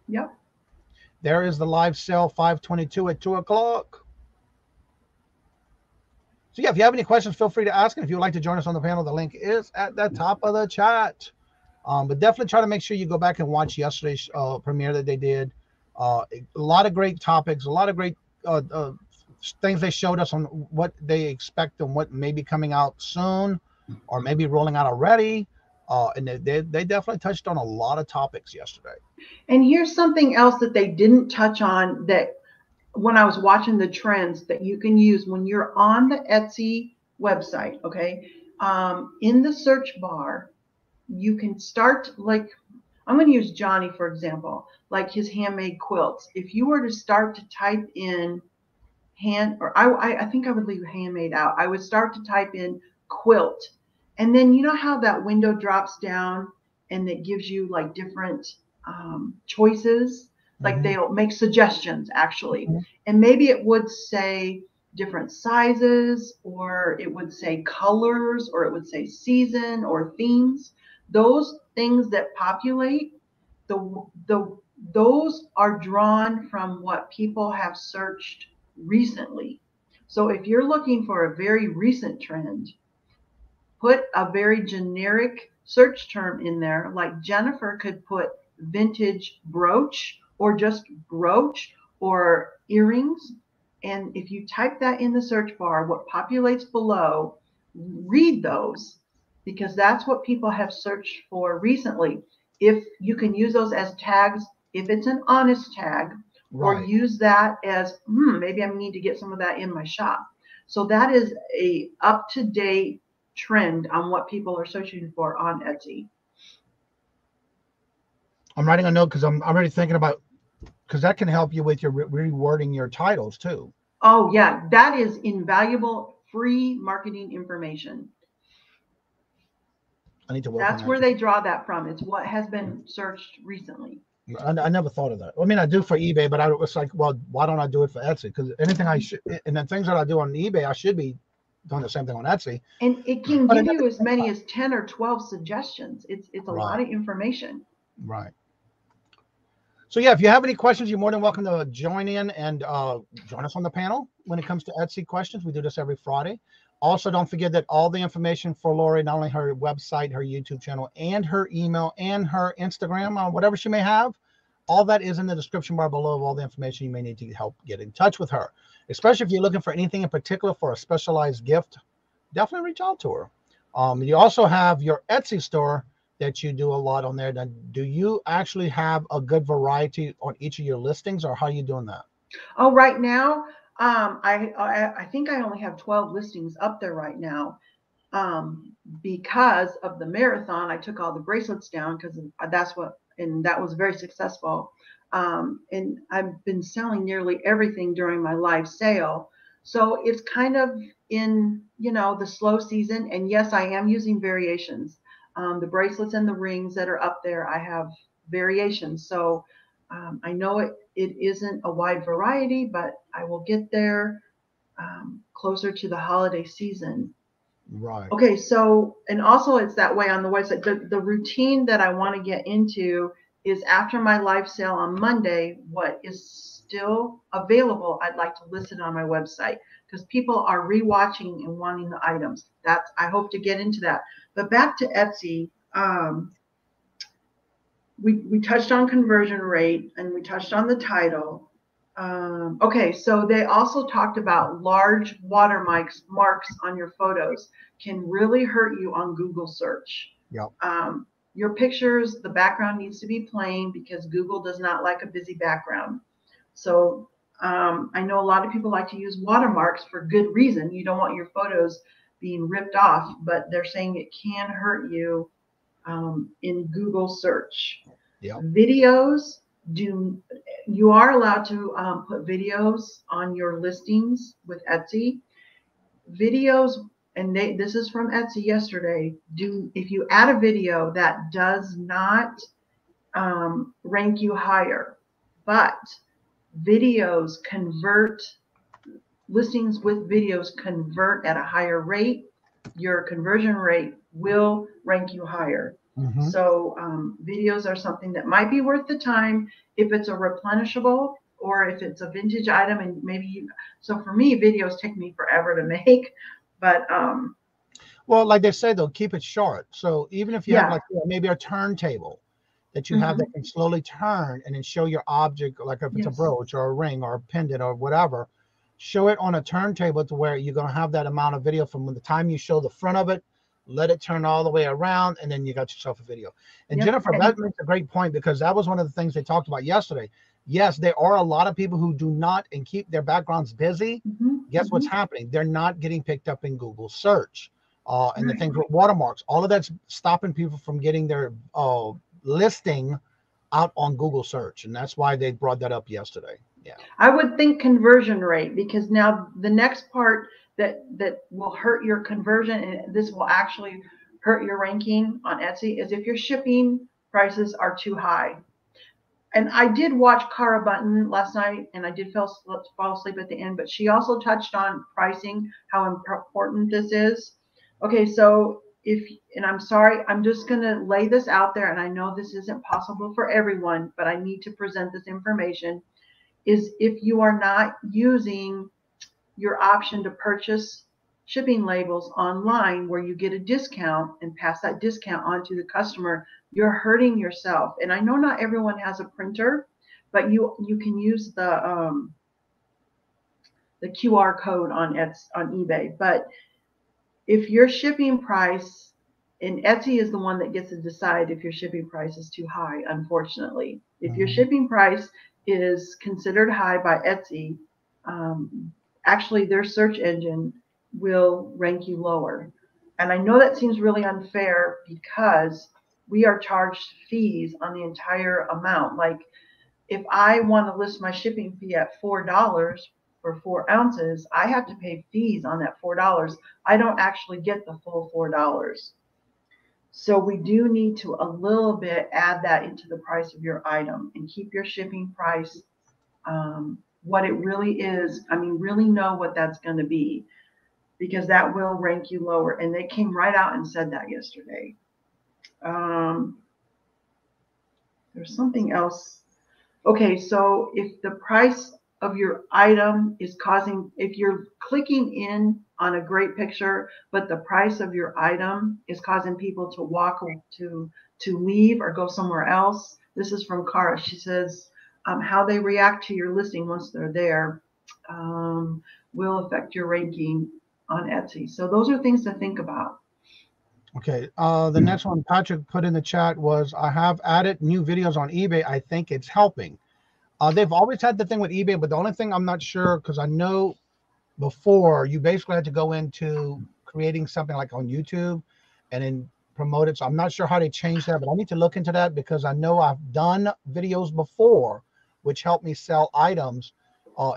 Yep. There is the live sale 5/22 at 2 o'clock. So yeah, if you have any questions, feel free to ask. And if you would like to join us on the panel, the link is at the top of the chat. But definitely try to make sure you go back and watch yesterday's premiere that they did. A lot of great topics, a lot of great things they showed us on what they expect and what may be coming out soon or maybe rolling out already. And they definitely touched on a lot of topics yesterday. And here's something else that they didn't touch on that when I was watching the trends that you can use when you're on the Etsy website, okay? In the search bar, you can start, like, I'm going to use Johnny, for example, like his handmade quilts. If you were to start to type in I think I would leave handmade out. I would start to type in quilt. And then you know how that window drops down and it gives you like different choices? Like they'll make suggestions actually. And maybe it would say different sizes, or it would say colors, or it would say season or themes. Those things that populate, those are drawn from what people have searched recently. So if you're looking for a very recent trend, put a very generic search term in there. Like Jennifer could put vintage brooch or just brooch or earrings. And if you type that in the search bar, what populates below, read those, because that's what people have searched for recently. If you can use those as tags, if it's an honest tag, or use that as, maybe I need to get some of that in my shop. So that is a up-to-date trend on what people are searching for on Etsy. I'm writing a note because I'm already thinking about, because that can help you with your rewording your titles too. Oh yeah, that is invaluable free marketing information. I need to work That's on that where they draw that from. It's what has been searched recently. I never thought of that. I mean, I do for eBay, but I was like, well, why don't I do it for Etsy? Because anything I should, and the things that I do on eBay, I should be doing the same thing on Etsy. And it can But I give never you as think many about as 10 or 12 suggestions. It's a it. lot Right, of information. right. So yeah, if you have any questions, you're more than welcome to join in and join us on the panel when it comes to Etsy questions. We do this every Friday. Also, don't forget that all the information for Lori, not only her website, her YouTube channel, and her email, and her Instagram, whatever she may have, all that is in the description bar below of all the information you may need to help get in touch with her. Especially if you're looking for anything in particular for a specialized gift, definitely reach out to her. You also have your Etsy store that you do a lot on there. Now, do you actually have a good variety on each of your listings, or how are you doing that? Oh, right now, I think I only have 12 listings up there right now. Because of the marathon, I took all the bracelets down because that was very successful. And I've been selling nearly everything during my live sale. So it's kind of in, the slow season. And yes, I am using variations. The bracelets and the rings that are up there, I have variations. So I know it isn't a wide variety, but I will get there closer to the holiday season. Right. Okay, so, and also it's that way on the website. The routine that I want to get into is after my live sale on Monday, what is still available, I'd like to list it on my website because people are rewatching and wanting the items. I hope to get into that. But back to Etsy, we touched on conversion rate and we touched on the title. Okay, so they also talked about large watermarks on your photos can really hurt you on Google search. Yep. Your pictures, the background needs to be plain because Google does not like a busy background. So I know a lot of people like to use watermarks for good reason. You don't want your photos being ripped off, but they're saying it can hurt you in Google search. Yep. Videos, you are allowed to put videos on your listings with Etsy. Videos, and this is from Etsy yesterday, if you add a video that does not rank you higher, but videos convert, listings with videos convert at a higher rate, your conversion rate will rank you higher. Mm-hmm. So videos are something that might be worth the time if it's a replenishable or if it's a vintage item, and maybe so for me, videos take me forever to make, but well, like they say though, keep it short. So even if you have like maybe a turntable that you have that can slowly turn and then show your object, like if it's a brooch or a ring or a pendant or whatever, show it on a turntable to where you're going to have that amount of video from the time you show the front of it, let it turn all the way around, and then you got yourself a video. And Jennifer, that makes a great point because that was one of the things they talked about yesterday. Yes, there are a lot of people who do not and keep their backgrounds busy. Guess what's happening? They're not getting picked up in Google search. And the things with watermarks, all of that's stopping people from getting their listing out on Google search. And that's why they brought that up yesterday. Yeah. I would think conversion rate, because now the next part that will hurt your conversion, and this will actually hurt your ranking on Etsy, is if your shipping prices are too high. And I did watch Cara Button last night, and I did fall asleep at the end, but she also touched on pricing, how important this is. Okay, so and I'm sorry, I'm just going to lay this out there, and I know this isn't possible for everyone, but I need to present this information, is if you are not using your option to purchase shipping labels online where you get a discount and pass that discount on to the customer, you're hurting yourself. And I know not everyone has a printer, but you can use the QR code on eBay. But if your shipping price, and Etsy is the one that gets to decide if your shipping price is too high, unfortunately. If your shipping price is considered high by Etsy, actually their search engine will rank you lower. And I know that seems really unfair because we are charged fees on the entire amount. Like if I want to list my shipping fee at $4 for 4 ounces, I have to pay fees on that $4. I don't actually get the full $4. So we do need to a little bit add that into the price of your item and keep your shipping price what it really is. I mean, really know what that's going to be, because that will rank you lower. And they came right out and said that yesterday. There's something else. Okay, so if the price of your item is causing, if you're clicking in on a great picture, but the price of your item is causing people to walk or to leave or go somewhere else. This is from Cara. She says, how they react to your listing once they're there will affect your ranking on Etsy. So those are things to think about. Okay. The next one Patrick put in the chat was, I have added new videos on eBay. I think it's helping. They've always had the thing with eBay, but the only thing I'm not sure, because I know before you basically had to go into creating something like on YouTube and then promote it. So I'm not sure how they changed that, but I need to look into that, because I know I've done videos before which help me sell items,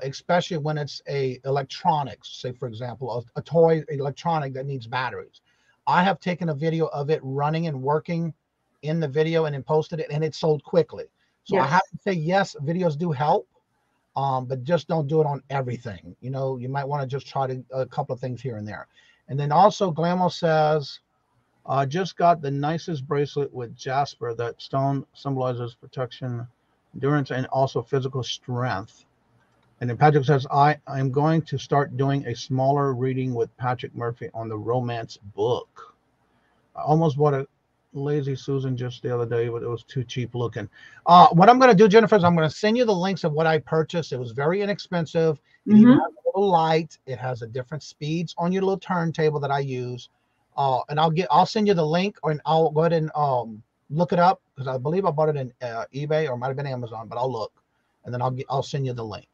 especially when it's a electronics, say for example, a toy electronic that needs batteries. I have taken a video of it running and working in the video and then posted it, and it sold quickly. So yes. I have to say, yes, videos do help, but just don't do it on everything. You know, you might want to just try a couple of things here and there. And then also Glamo says, just got the nicest bracelet with jasper. That stone symbolizes protection, endurance, and also physical strength. And then Patrick says, I'm going to start doing a smaller reading with Patrick Murphy on the romance book. I almost bought a Lazy Susan just the other day, but it was too cheap looking. What I'm going to do, Jennifer, is I'm going to send you the links of what I purchased. It was very inexpensive. It even has a little light. It has a different speeds on your little turntable that I use. And I'll send you the link, and I'll go ahead and look it up, because I believe I bought it in eBay, or it might have been Amazon, but I'll look, and then I'll send you the link.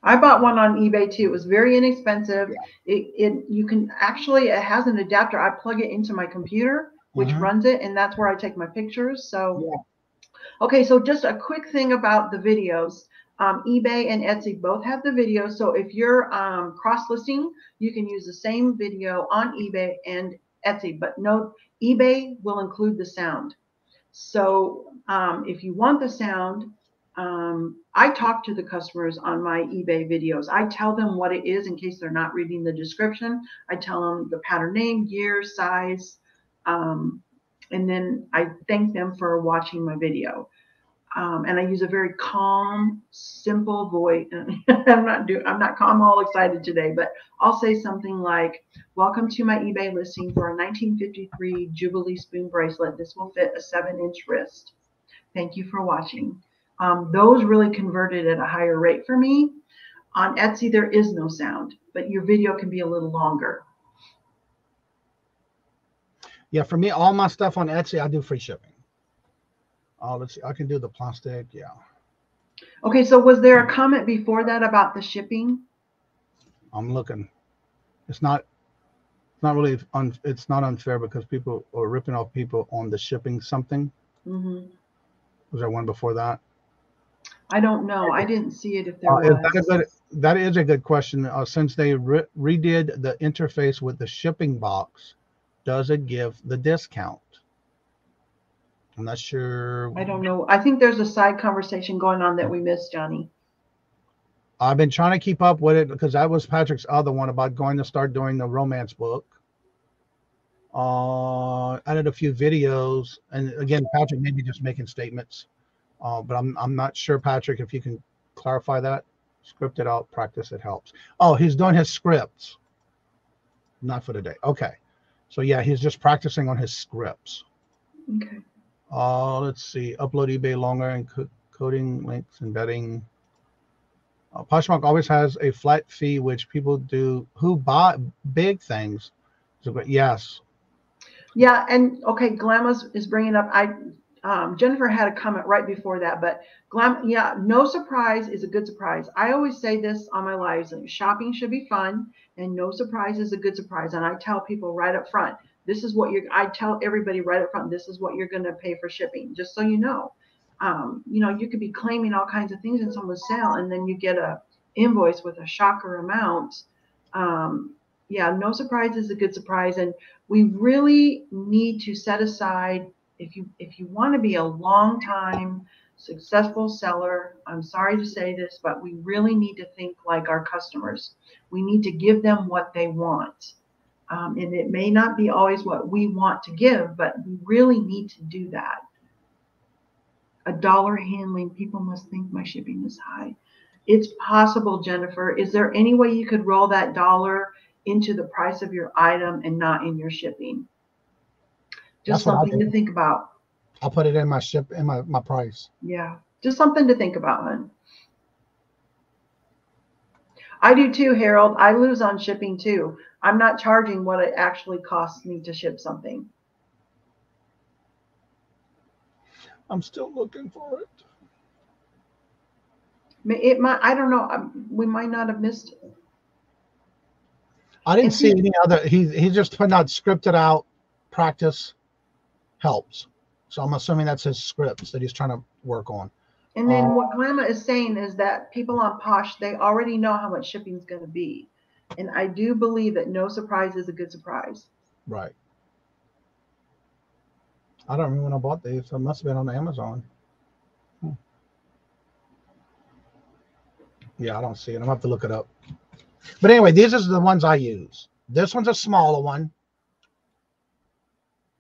I bought one on eBay too. It was very inexpensive. Yeah. You can actually, it has an adapter. I plug it into my computer, which runs it, and that's where I take my pictures. So, yeah. Okay, so just a quick thing about the videos. eBay and Etsy both have the videos. So if you're cross-listing, you can use the same video on eBay and Etsy, but no, eBay will include the sound. So if you want the sound, I talk to the customers on my eBay videos. I tell them what it is in case they're not reading the description. I tell them the pattern name, year, size, and then I thank them for watching my video. And I use a very calm, simple voice. I'm not calm, all excited today, but I'll say something like, welcome to my eBay listing for a 1953 Jubilee spoon bracelet. This will fit a 7-inch wrist. Thank you for watching. Those really converted at a higher rate for me. On Etsy, there is no sound, but your video can be a little longer. Yeah, for me, all my stuff on Etsy, I do free shipping. Let's see, I can do the plastic, yeah. Okay, so was there a comment before that about the shipping? I'm looking. It's not really, it's not unfair, because people are ripping off people on the shipping something. Was there one before that? I don't know. I didn't see it if there was. That is a good question. Since they redid the interface with the shipping box, does it give the discount? I'm not sure. I don't know. I think there's a side conversation going on that we missed, Johnny. I've been trying to keep up with it, because that was Patrick's other one about going to start doing the romance book. I did a few videos, and again, Patrick may be just making statements. But I'm not sure, Patrick, if you can clarify that. Script it out, practice, it helps. Oh, he's doing his scripts. Not for today. Okay. So yeah, he's just practicing on his scripts. Okay. Let's see. Upload eBay longer and coding links, embedding. Poshmark always has a flat fee, which people do who buy big things. So, yes. Yeah, and okay, Glamour is bringing up. Jennifer had a comment right before that, but no surprise is a good surprise. I always say this on my lives: shopping should be fun, and no surprise is a good surprise. And I tell people right up front, I tell everybody right up front, this is what you're going to pay for shipping, just so you know. You could be claiming all kinds of things in someone's sale, and then you get a invoice with a shocker amount. yeah, no surprise is a good surprise. And we really need to set aside, if you want to be a long time successful seller, I'm sorry to say this, but we really need to think like our customers. We need to give them what they want. And it may not be always what we want to give, but we really need to do that. $1 handling, people must think my shipping is high. It's possible, Jennifer. Is there any way you could roll that dollar into the price of your item and not in your shipping? Just something to think about. I'll put it in my my price. Yeah, just something to think about, hon. I do too, Harold. I lose on shipping too. I'm not charging what it actually costs me to ship something. I'm still looking for it. It might, I don't know. We might not have missed it. I didn't see any other. He just putting out scripted out practice helps. So I'm assuming that's his scripts that he's trying to work on. And then what Glamma is saying is that people on Posh, they already know how much shipping is going to be. And I do believe that no surprise is a good surprise. Right. I don't remember when I bought these. So it must have been on Amazon. Yeah, I don't see it. I'm going to have to look it up. But anyway, these are the ones I use. This one's a smaller one.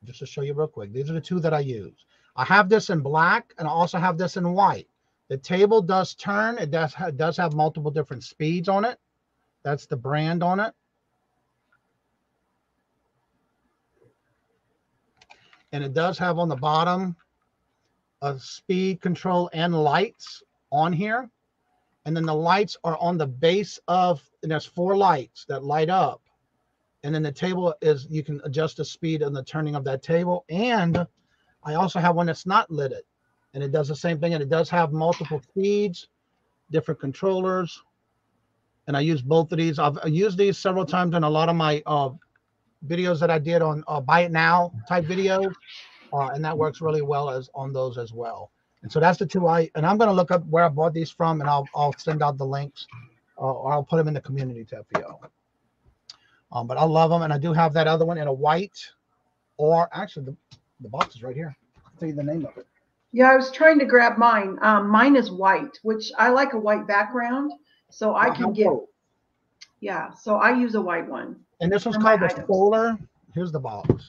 Just to show you real quick. These are the two that I use. I have this in black and I also have this in white. The table does turn. It does have multiple different speeds on it. That's the brand on it. And it does have on the bottom a speed control and lights on here. And then the lights are on the base of, and there's 4 lights that light up. And then the table is, you can adjust the speed and the turning of that table. And I also have one that's not lidded. And it does the same thing. And it does have multiple speeds, different controllers. And I use both of these. I've used these several times in a lot of my videos that I did on Buy It Now type videos. And that works really well as on those as well. And so that's the two and I'm going to look up where I bought these from, and I'll send out the links, or I'll put them in the community tab for y'all. But I love them, and I do have that other one in a white, or actually the box is right here. I'll tell you the name of it. Yeah, I was trying to grab mine. Mine is white, which I like a white background, so I can get. Yeah, so I use a white one. And this one's called the Solar. Here's the box.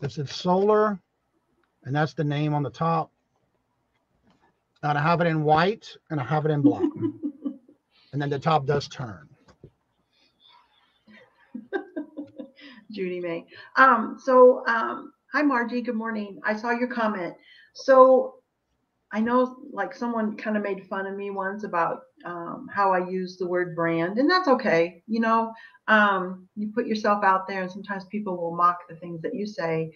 This is Solar, and that's the name on the top. And I have it in white, and I have it in black. And then the top does turn. Judy May. Hi, Margie. Good morning. I saw your comment. So I know, like, someone kind of made fun of me once about how I use the word brand, and that's okay. You know, you put yourself out there, and sometimes people will mock the things that you say.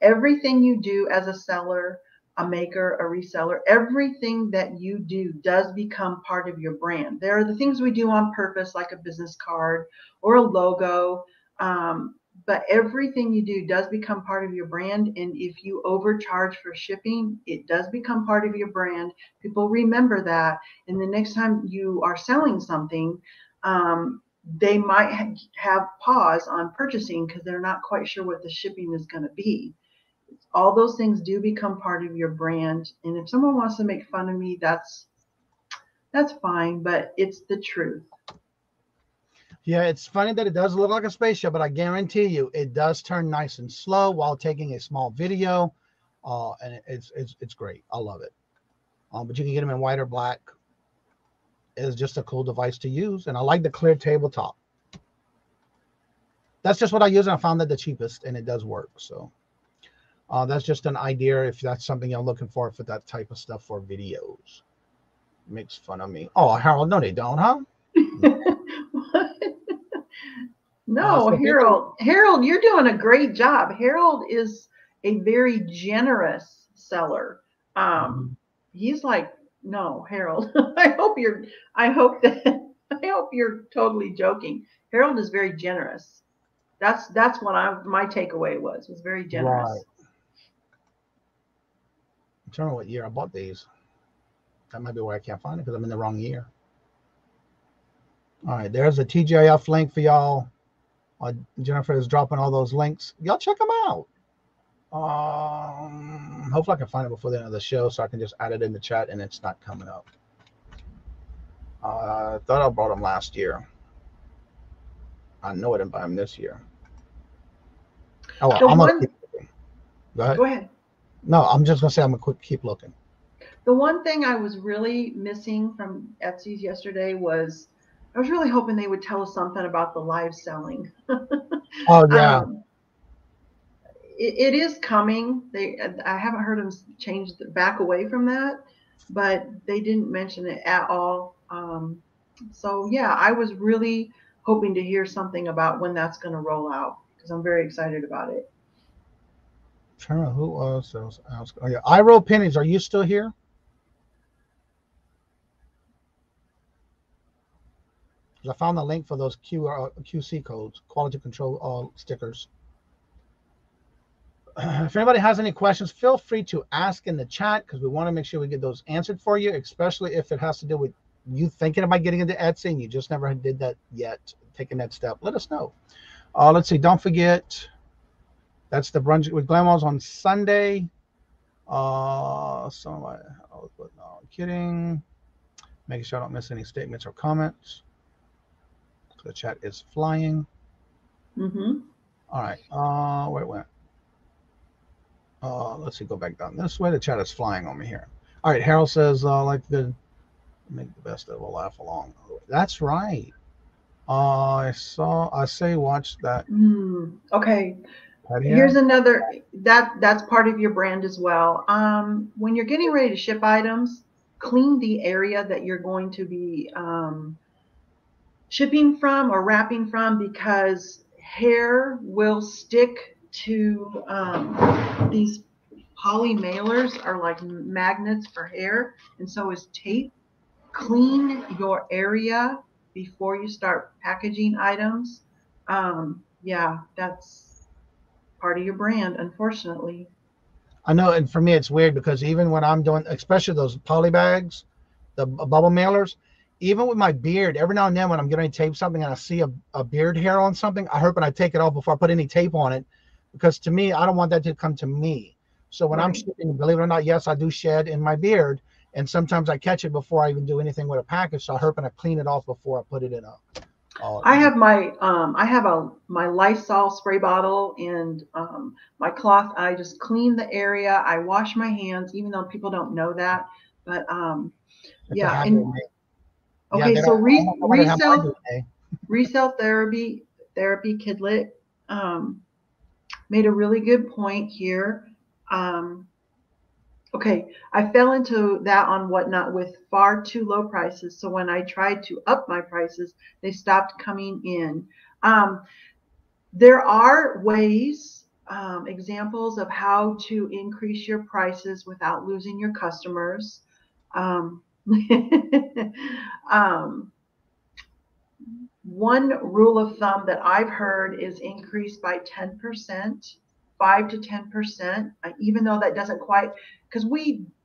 Everything you do as a seller, a maker, a reseller, everything that you do does become part of your brand. There are the things we do on purpose, like a business card or a logo. But everything you do does become part of your brand. And if you overcharge for shipping, it does become part of your brand. People remember that. And the next time you are selling something, they might have pause on purchasing because they're not quite sure what the shipping is going to be. All those things do become part of your brand. And if someone wants to make fun of me, that's fine, but it's the truth. Yeah, it's funny that it does look like a spaceship, but I guarantee you it does turn nice and slow while taking a small video. And it's great. I love it. But you can get them in white or black. It's just a cool device to use. And I like the clear tabletop. That's just what I use, and I found that the cheapest, and it does work. So that's just an idea if that's something you're looking for that type of stuff for videos. Makes fun of me. Oh, Harold, no, they don't, huh? No, Harold, you're doing a great job. Harold is a very generous seller. He's like, no, Harold. I hope you're totally joking. Harold is very generous. That's what my takeaway was very generous. Right. I'm trying to know what year I bought these. That might be where I can't find it because I'm in the wrong year. All right, there's a TGIF link for y'all. Jennifer is dropping all those links. Y'all check them out. Hopefully I can find it before the end of the show so I can just add it in the chat and it's not coming up. I thought I bought them last year. I know I didn't buy them this year. Oh, well, I'm going to keep looking. Go ahead. Go ahead. No, I'm just going to say I'm going to keep looking. The one thing I was really missing from Etsy's yesterday was I was really hoping they would tell us something about the live selling. Oh, yeah. It is coming. I haven't heard them change back away from that, but they didn't mention it at all. So yeah, I was really hoping to hear something about when that's going to roll out because I'm very excited about it. Who else? Oh yeah, I roll pennies. Are you still here? I found the link for those QC codes, quality control stickers. If anybody has any questions, feel free to ask in the chat because we want to make sure we get those answered for you, especially if it has to do with you thinking about getting into Etsy and you just never did that yet, taking that step. Let us know. Let's see. Don't forget, that's the brunch with Grandma's on Sunday. I'm kidding. Making sure I don't miss any statements or comments. The chat is flying. Mm-hmm. All right. Where it went? Let's see. Go back down this way. The chat is flying on me here. All right. Harold says, like the make the best of a laugh along. That's right. I say watch that. Okay. Patio. Here's another that's part of your brand as well. When you're getting ready to ship items, clean the area that you're going to be shipping from or wrapping from because hair will stick to these poly mailers are like magnets for hair, and so is tape. Clean your area before you start packaging items. Yeah, that's part of your brand, unfortunately. I know, and for me it's weird because even when I'm doing, especially those poly bags, the bubble mailers, even with my beard, every now and then when I'm getting ready to tape something and I see a beard hair on something, I hope and I take it off before I put any tape on it, because to me, I don't want that to come to me. So when I'm shipping, believe it or not, yes, I do shed in my beard, and sometimes I catch it before I even do anything with a package. So I hope and I clean it off before I put it in a. I have my my Lysol spray bottle and my cloth. I just clean the area. I wash my hands, even though people don't know that. But yeah. And, okay, so resell therapy Kidlet made a really good point here. Okay, I fell into that on Whatnot with far too low prices. So when I tried to up my prices, they stopped coming in. There are ways, examples of how to increase your prices without losing your customers. One rule of thumb that I've heard is increase by 10%, 5 to 10%, even though that doesn't quite, because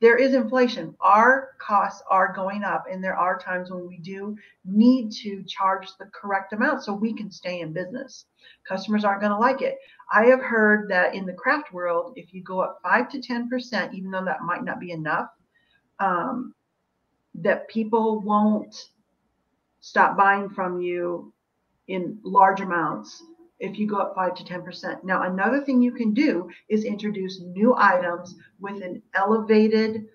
there is inflation. Our costs are going up, and there are times when we do need to charge the correct amount so we can stay in business. Customers aren't going to like it. I have heard that in the craft world, if you go up 5 to 10%, even though that might not be enough, that people won't stop buying from you in large amounts if you go up 5 to 10%. Now, another thing you can do is introduce new items with an elevated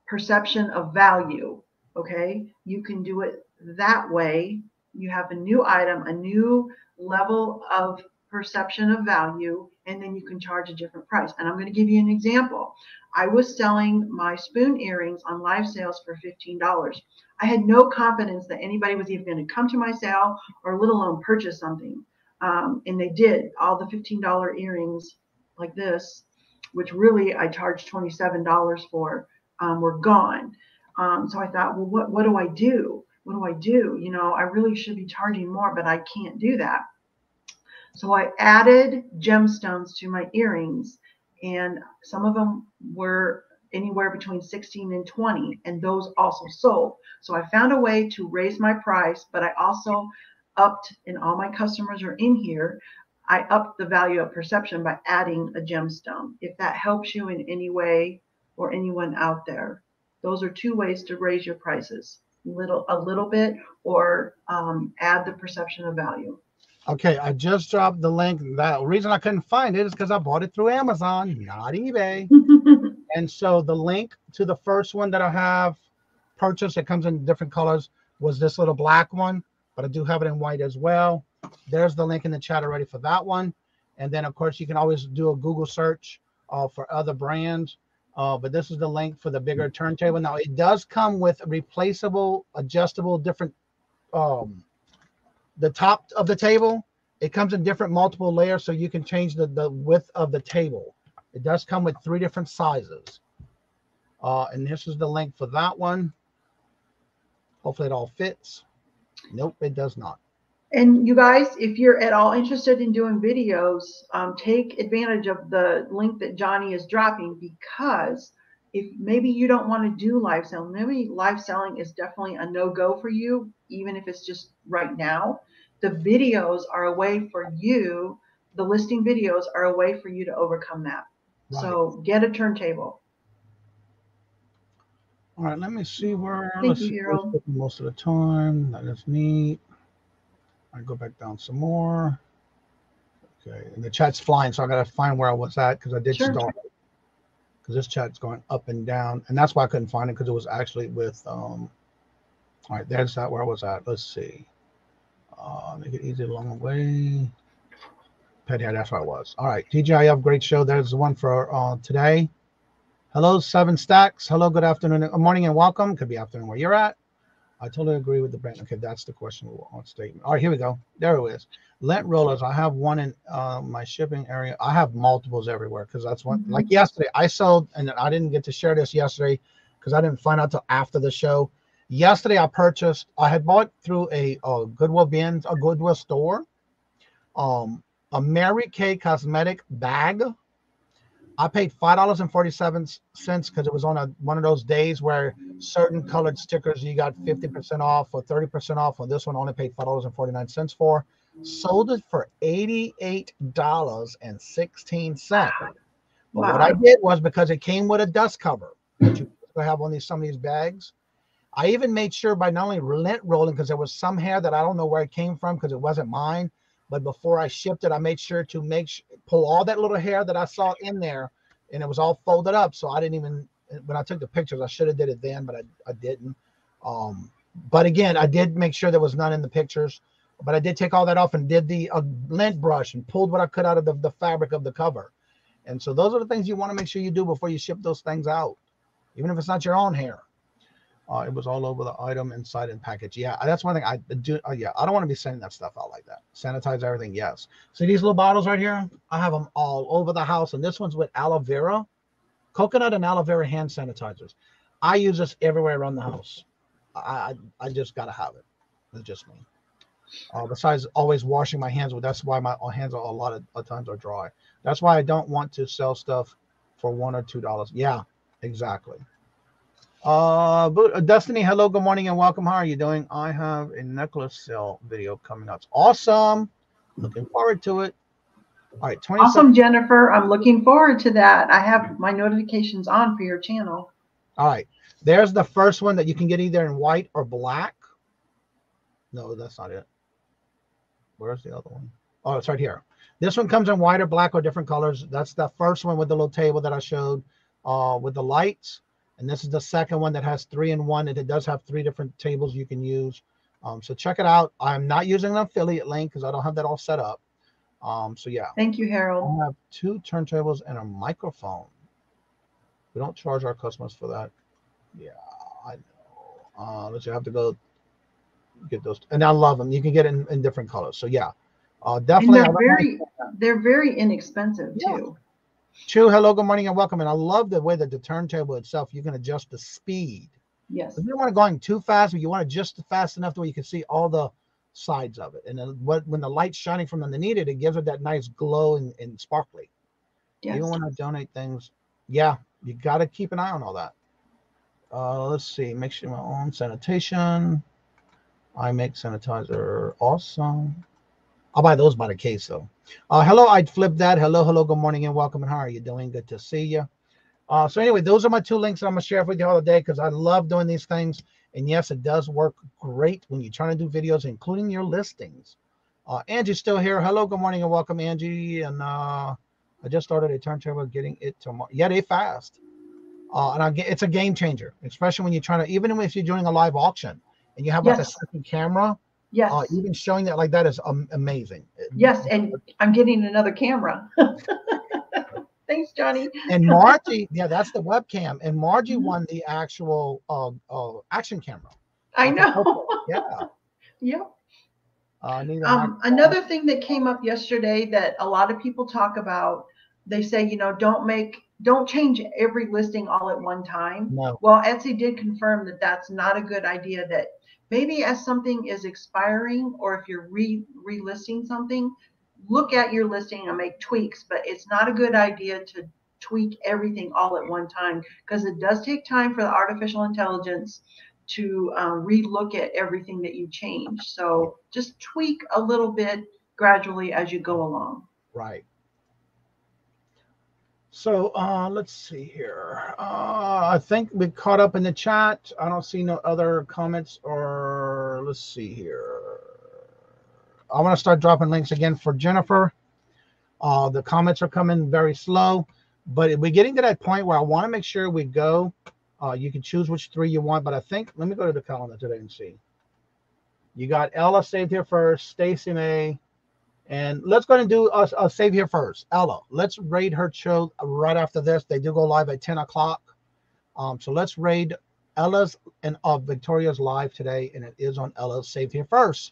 perception of value. Okay, you can do it that way. You have a new item, a new level of perception of value, and then you can charge a different price. And I'm going to give you an example. I was selling my spoon earrings on live sales for $15. I had no confidence that anybody was even going to come to my sale or let alone purchase something. And they did. All the $15 earrings like this, which really I charged $27 for, were gone. So I thought, well, what do I do? What do I do? You know, I really should be charging more, but I can't do that. So I added gemstones to my earrings, and some of them were anywhere between 16 and 20, and those also sold. So I found a way to raise my price, but I also upped, and all my customers are in here, I upped the value of perception by adding a gemstone. If that helps you in any way, or anyone out there, those are two ways to raise your prices, a little bit, or add the perception of value. Okay, I just dropped the link. The reason I couldn't find it is because I bought it through Amazon, not eBay. And so the link to the first one that I have purchased, it comes in different colors, was this little black one, but I do have it in white as well. There's the link in the chat already for that one. And then, of course, you can always do a Google search for other brands. But this is the link for the bigger turntable. Now, it does come with replaceable, adjustable, different, the top of the table. It comes in different multiple layers, so you can change the width of the table. It does come with 3 different sizes. And this is the link for that one. Hopefully it all fits. Nope, it does not. And you guys, if you're at all interested in doing videos, take advantage of the link that Johnny is dropping, because if maybe you don't want to do live selling, maybe live selling is definitely a no-go for you, even if it's just right now. The videos are a way for you, the listing videos are a way for you to overcome that. Right. So get a turntable. All right, let me see where. Thank you, Harold. Most of the time, that is neat. I go back down some more. Okay, and the chat's flying, so I gotta find where I was at, because I did start. Because this chat's going up and down, and that's why I couldn't find it, because it was actually with. All right, there's that where I was at. Let's see. Make it easy along the way. Yeah, that's where I was. All right, TGIF, great show. There's the one for today. Hello, 7 Stacks. Hello, good afternoon, morning, and welcome. Could be afternoon where you're at. I totally agree with the brand. Okay, that's the question on statement. All right, here we go. There it is. Lint rollers. I have one in my shipping area. I have multiples everywhere, because that's one. Like yesterday, I sold, and I didn't get to share this yesterday because I didn't find out till after the show. Yesterday, I purchased. I had bought through a Goodwill store, a Mary Kay cosmetic bag. I paid $5.47 because it was on one of those days where certain colored stickers you got 50% off or 30% off. On this one, I only paid $5.49 for. Sold it for $88.16. But what I did was, because it came with a dust cover that you have on some of these bags, I even made sure by not only lint rolling, because there was some hair that I don't know where it came from because it wasn't mine. But before I shipped it, I made sure to pull all that little hair that I saw in there, and it was all folded up. So I didn't even, when I took the pictures, I should have did it then, but I didn't. But again, I did make sure there was none in the pictures. But I did take all that off and did the lint brush and pulled what I could out of the fabric of the cover. And so those are the things you want to make sure you do before you ship those things out, even if it's not your own hair. It was all over the item, inside and package. Yeah, that's one thing I do. Yeah, I don't want to be sending that stuff out like that. Sanitize everything, yes. See these little bottles right here? I have them all over the house, and this one's with aloe vera, coconut and aloe vera hand sanitizers. I use this everywhere around the house. I just gotta have it. It's just me. Besides always washing my hands with, that's why my hands are a lot of times are dry. That's why I don't want to sell stuff for $1 or $2. Yeah, exactly. Destiny, hello, good morning, and welcome. How are you doing? I have a necklace sale video coming up. Awesome. Looking forward to it. All right, 20 awesome, Jennifer. I'm looking forward to that. I have my notifications on for your channel. All right, there's the first one that you can get either in white or black. No, that's not it. Where's the other one? Oh, it's right here. This one comes in white or black or different colors. That's the first one with the little table that I showed with the lights. And this is the second one that has 3-in-1, and it does have 3 different tables you can use. So check it out. I'm not using an affiliate link because I don't have that all set up. So yeah. Thank you, Harold. I have 2 turntables and a microphone. We don't charge our customers for that. Yeah, I know. But you have to go get those. And I love them. You can get it in different colors. So yeah, definitely. And they're very inexpensive too. Chu, hello, good morning, and welcome. And I love the way that the turntable itself, you can adjust the speed. Yes. If you don't want to go too fast, but you want to just fast enough to where you can see all the sides of it. And then when the light's shining from underneath it, it gives it that nice glow and sparkly. Yes. You don't want to donate things. Yeah, You got to keep an eye on all that. Let's see. Make sure my own sanitation. I make sanitizer. Awesome. I'll buy those by the case though. Hello, I'd flip that. Hello, good morning and welcome. And how are you doing? Good to see you. So anyway, those are my 2 links that I'm gonna share with you all today because I love doing these things. And yes, it does work great when you're trying to do videos, including your listings. Angie's still here. Hello, good morning and welcome, Angie. And I just started a turntable, getting it tomorrow. Yeah, they fast. And it's a game changer, especially when you're trying to, even if you're doing a live auction and you have like a second camera. Yes. Even showing that like that is amazing. Yes, and I'm getting another camera. Thanks, Johnny. And Margie, yeah, that's the webcam. And Margie won the actual action camera. I know. Yeah. Yep. Another thing that came up yesterday that a lot of people talk about, they say, don't change every listing all at one time. No. Well, Etsy did confirm that that's not a good idea, that maybe as something is expiring or if you're relisting something, look at your listing and make tweaks, but it's not a good idea to tweak everything all at one time because it does take time for the artificial intelligence to relook at everything that you change. So just tweak a little bit gradually as you go along. Right. So let's see here. I think we caught up in the chat. I don't see no other comments or let's see here. I want to start dropping links again for Jennifer. The comments are coming very slow, but we're getting to that point where I want to make sure we go. You can choose which 3 you want, but I think, let me go to the calendar today and see. You got Ella saved here first, Stacy May, and let's go and do a save here first. Ella, let's raid her show right after this. They do go live at 10 o'clock. So let's raid Ella's and Victoria's live today, and it is on Ella's save here first.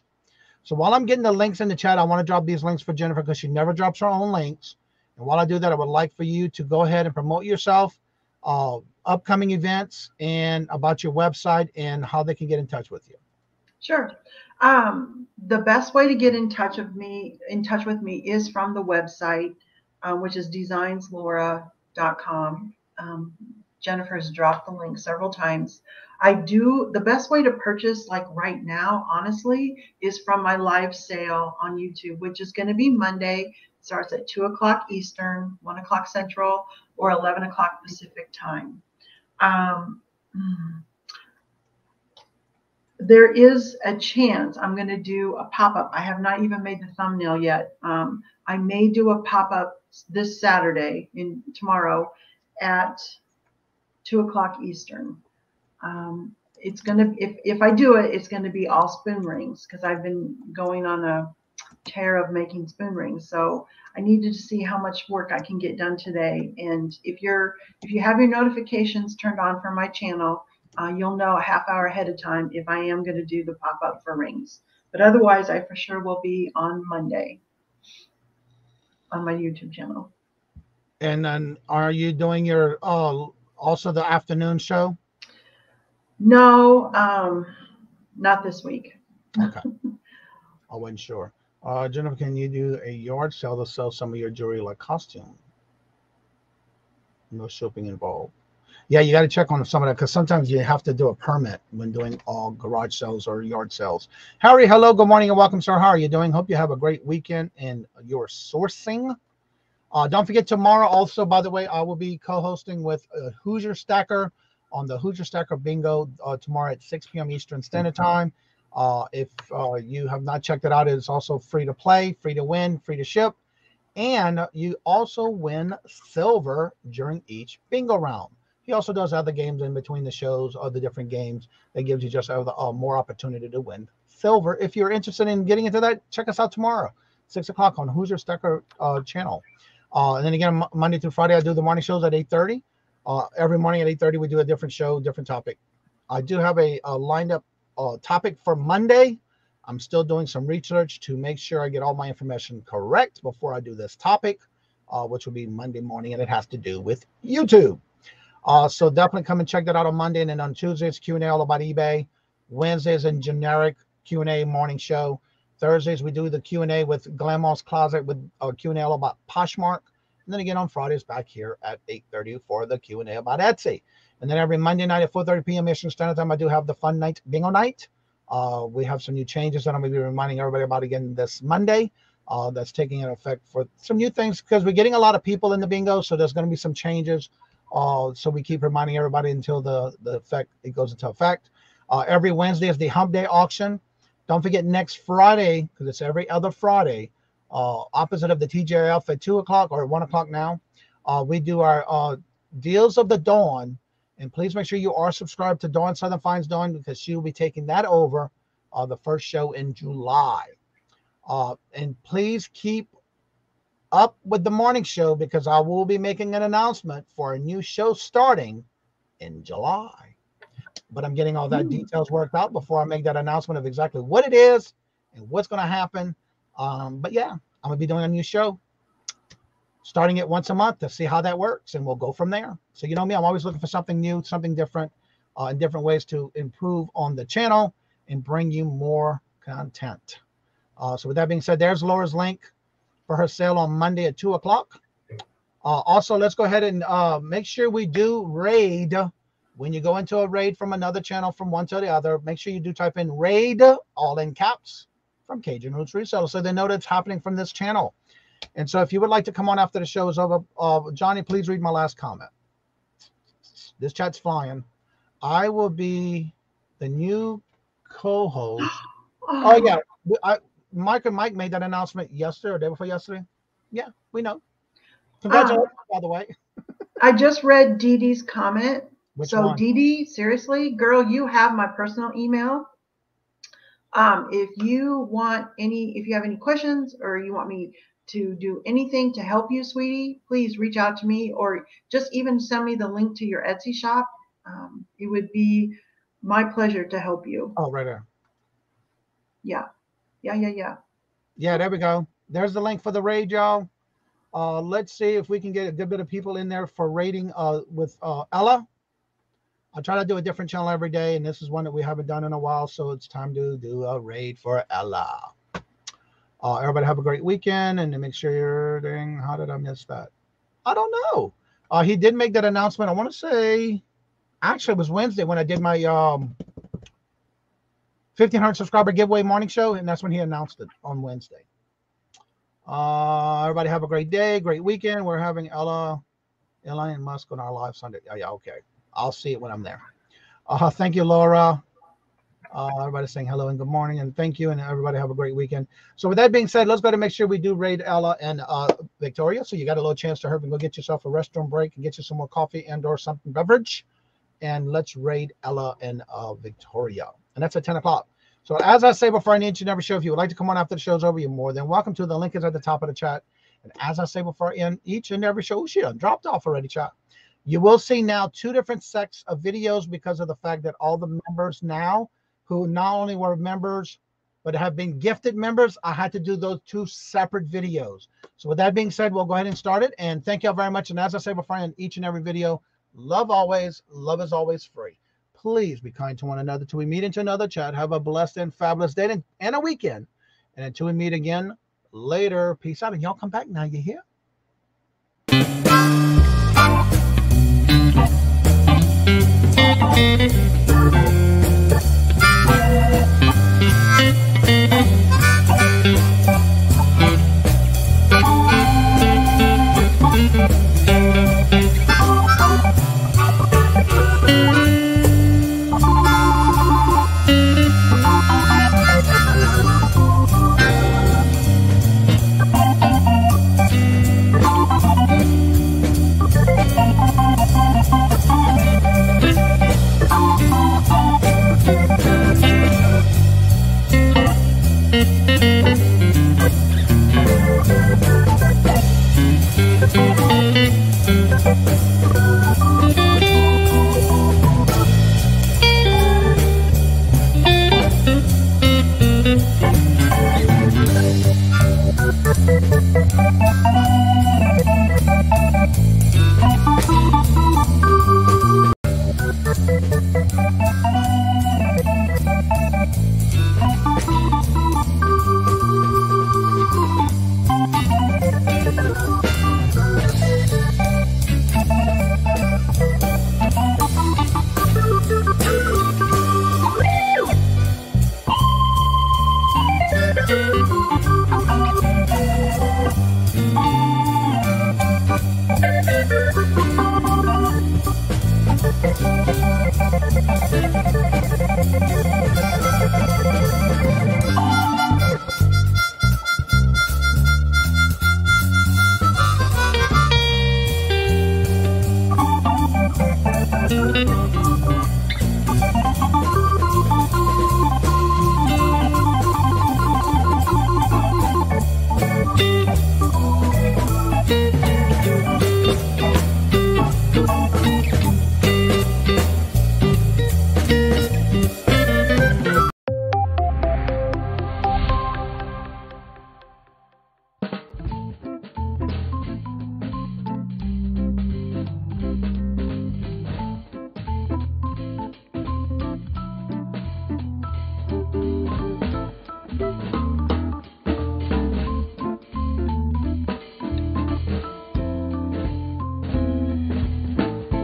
So while I'm getting the links in the chat, I want to drop these links for Jennifer because she never drops her own links. And while I do that, I would like for you to go ahead and promote yourself, upcoming events, and about your website and how they can get in touch with you. Sure. The best way to get in touch with me is from the website, which is DzinesLaura.com. Jennifer's dropped the link several times. The best way to purchase like right now, honestly, is from my live sale on YouTube, which is going to be Monday. It starts at 2 o'clock Eastern, 1 o'clock Central, or 11 o'clock Pacific time. There is a chance I'm going to do a pop-up. I have not even made the thumbnail yet. I may do a pop-up this Saturday, tomorrow at 2 o'clock Eastern. It's going to, if I do it, it's going to be all spoon rings because I've been going on a tear of making spoon rings. So I needed to see how much work I can get done today. And if you have your notifications turned on for my channel, you'll know a half hour ahead of time if I am going to do the pop-up for rings. But otherwise, I for sure will be on Monday on my YouTube channel. And then are you doing your also the afternoon show? No, not this week. Okay. I wasn't sure. Jennifer, can you do a yard sale to sell some of your jewelry like costume? No shipping involved. Yeah, you got to check on some of that because sometimes you have to do a permit when doing all garage sales or yard sales. Harry, hello, good morning and welcome, sir. How are you doing? Hope you have a great weekend in your sourcing. Don't forget tomorrow also, by the way, I will be co-hosting with Hoosier Stacker on the Hoosier Stacker Bingo tomorrow at 6 p.m. Eastern Standard Time. If you have not checked it out, it's also free to play, free to win, free to ship. And you also win silver during each bingo round. He also does other games in between the shows, other different games that gives you just more opportunity to win silver. If you're interested in getting into that, check us out tomorrow, 6 o'clock on Hoosier Stacker channel. And then again, Monday through Friday, I do the morning shows at 8:30. Every morning at 8:30, we do a different show, different topic. I do have a lined up topic for Monday. I'm still doing some research to make sure I get all my information correct before I do this topic, which will be Monday morning, and it has to do with YouTube. So definitely come and check that out on Monday. And then on Tuesday, it's Q&A all about eBay. Wednesdays, a generic Q&A morning show. Thursdays, we do the Q&A with Grandma's Closet with Q&A all about Poshmark. And then again on Fridays back here at 8:30 for the Q&A about Etsy. And then every Monday night at 4:30 p.m. Eastern Standard Time, I do have the Fun Night Bingo Night. We have some new changes that I'm going to be reminding everybody about again this Monday. That's taking an effect for some new things because we're getting a lot of people in the bingo. So there's going to be some changes. So we keep reminding everybody until it goes into effect. Every Wednesday is the Hump Day auction. Don't forget next Friday, because it's every other Friday, opposite of the TJF at 2 o'clock or 1 o'clock now. We do our Deals of the Dawn. And please make sure you are subscribed to Dawn Southern Finds Dawn because she will be taking that over the first show in July. And please keep up with the morning show because I will be making an announcement for a new show starting in July. But I'm getting all that details worked out before I make that announcement of exactly what it is and what's going to happen. But yeah, I'm going to be doing a new show starting it once a month to see how that works, and we'll go from there. So you know me, I'm always looking for something new, something different, and different ways to improve on the channel and bring you more content. So with that being said, there's Laura's link for her sale on Monday at 2 o'clock. Also, let's go ahead and make sure we do raid. When you go into a raid from another channel, from one to the other, make sure you do type in raid, all in caps, from Kajun Roots Reseller, so they know that it's happening from this channel. And so if you would like to come on after the show is over, Johnny, please read my last comment. This chat's flying. I will be the new co-host. Oh, yeah. Mike and Mike made that announcement yesterday or day before yesterday. Yeah, we know. Congratulations, by the way. I just read Dee Dee's comment. Which so one? Dee Dee, seriously, girl, you have my personal email. If you have any questions or you want me to do anything to help you, sweetie, please reach out to me or just even send me the link to your Etsy shop. It would be my pleasure to help you. Oh, right there. Yeah, there we go. There's the link for the raid, y'all. Let's see if we can get a good bit of people in there for raiding with Ella. I try to do a different channel every day, and this is one that we haven't done in a while, so it's time to do a raid for Ella. Everybody have a great weekend, and to make sure you're doing. How did I miss that? I don't know. He did make that announcement. I want to say, actually, it was Wednesday when I did my 1,500 subscriber giveaway morning show, and that's when he announced it on Wednesday. Everybody have a great day, great weekend. We're having Ella and Musk on our live Sunday. Oh, yeah, okay. I'll see it when I'm there. Thank you, Laura. Everybody saying hello and good morning, and thank you, and everybody have a great weekend. So with that being said, let's go to make sure we do raid Ella and Victoria. So you got a little chance to hurry and go get yourself a restroom break and get you some more coffee and or something beverage. And let's raid Ella and Victoria. And that's at 10 o'clock. So as I say before I end each and every show, if you would like to come on after the show's over, you're more than welcome to. The link is at the top of the chat. And as I say before I end each and every show, she done dropped off already, chat. You will see now 2 different sets of videos because of the fact that all the members now who not only were members, but have been gifted members, I had to do those 2 separate videos. So with that being said, we'll go ahead and start it. And thank you all very much. And as I say before I end each and every video, love always, love is always free. Please be kind to one another till we meet into another chat. Have a blessed and fabulous day and a weekend. And until we meet again later, peace out. And y'all come back now, you hear?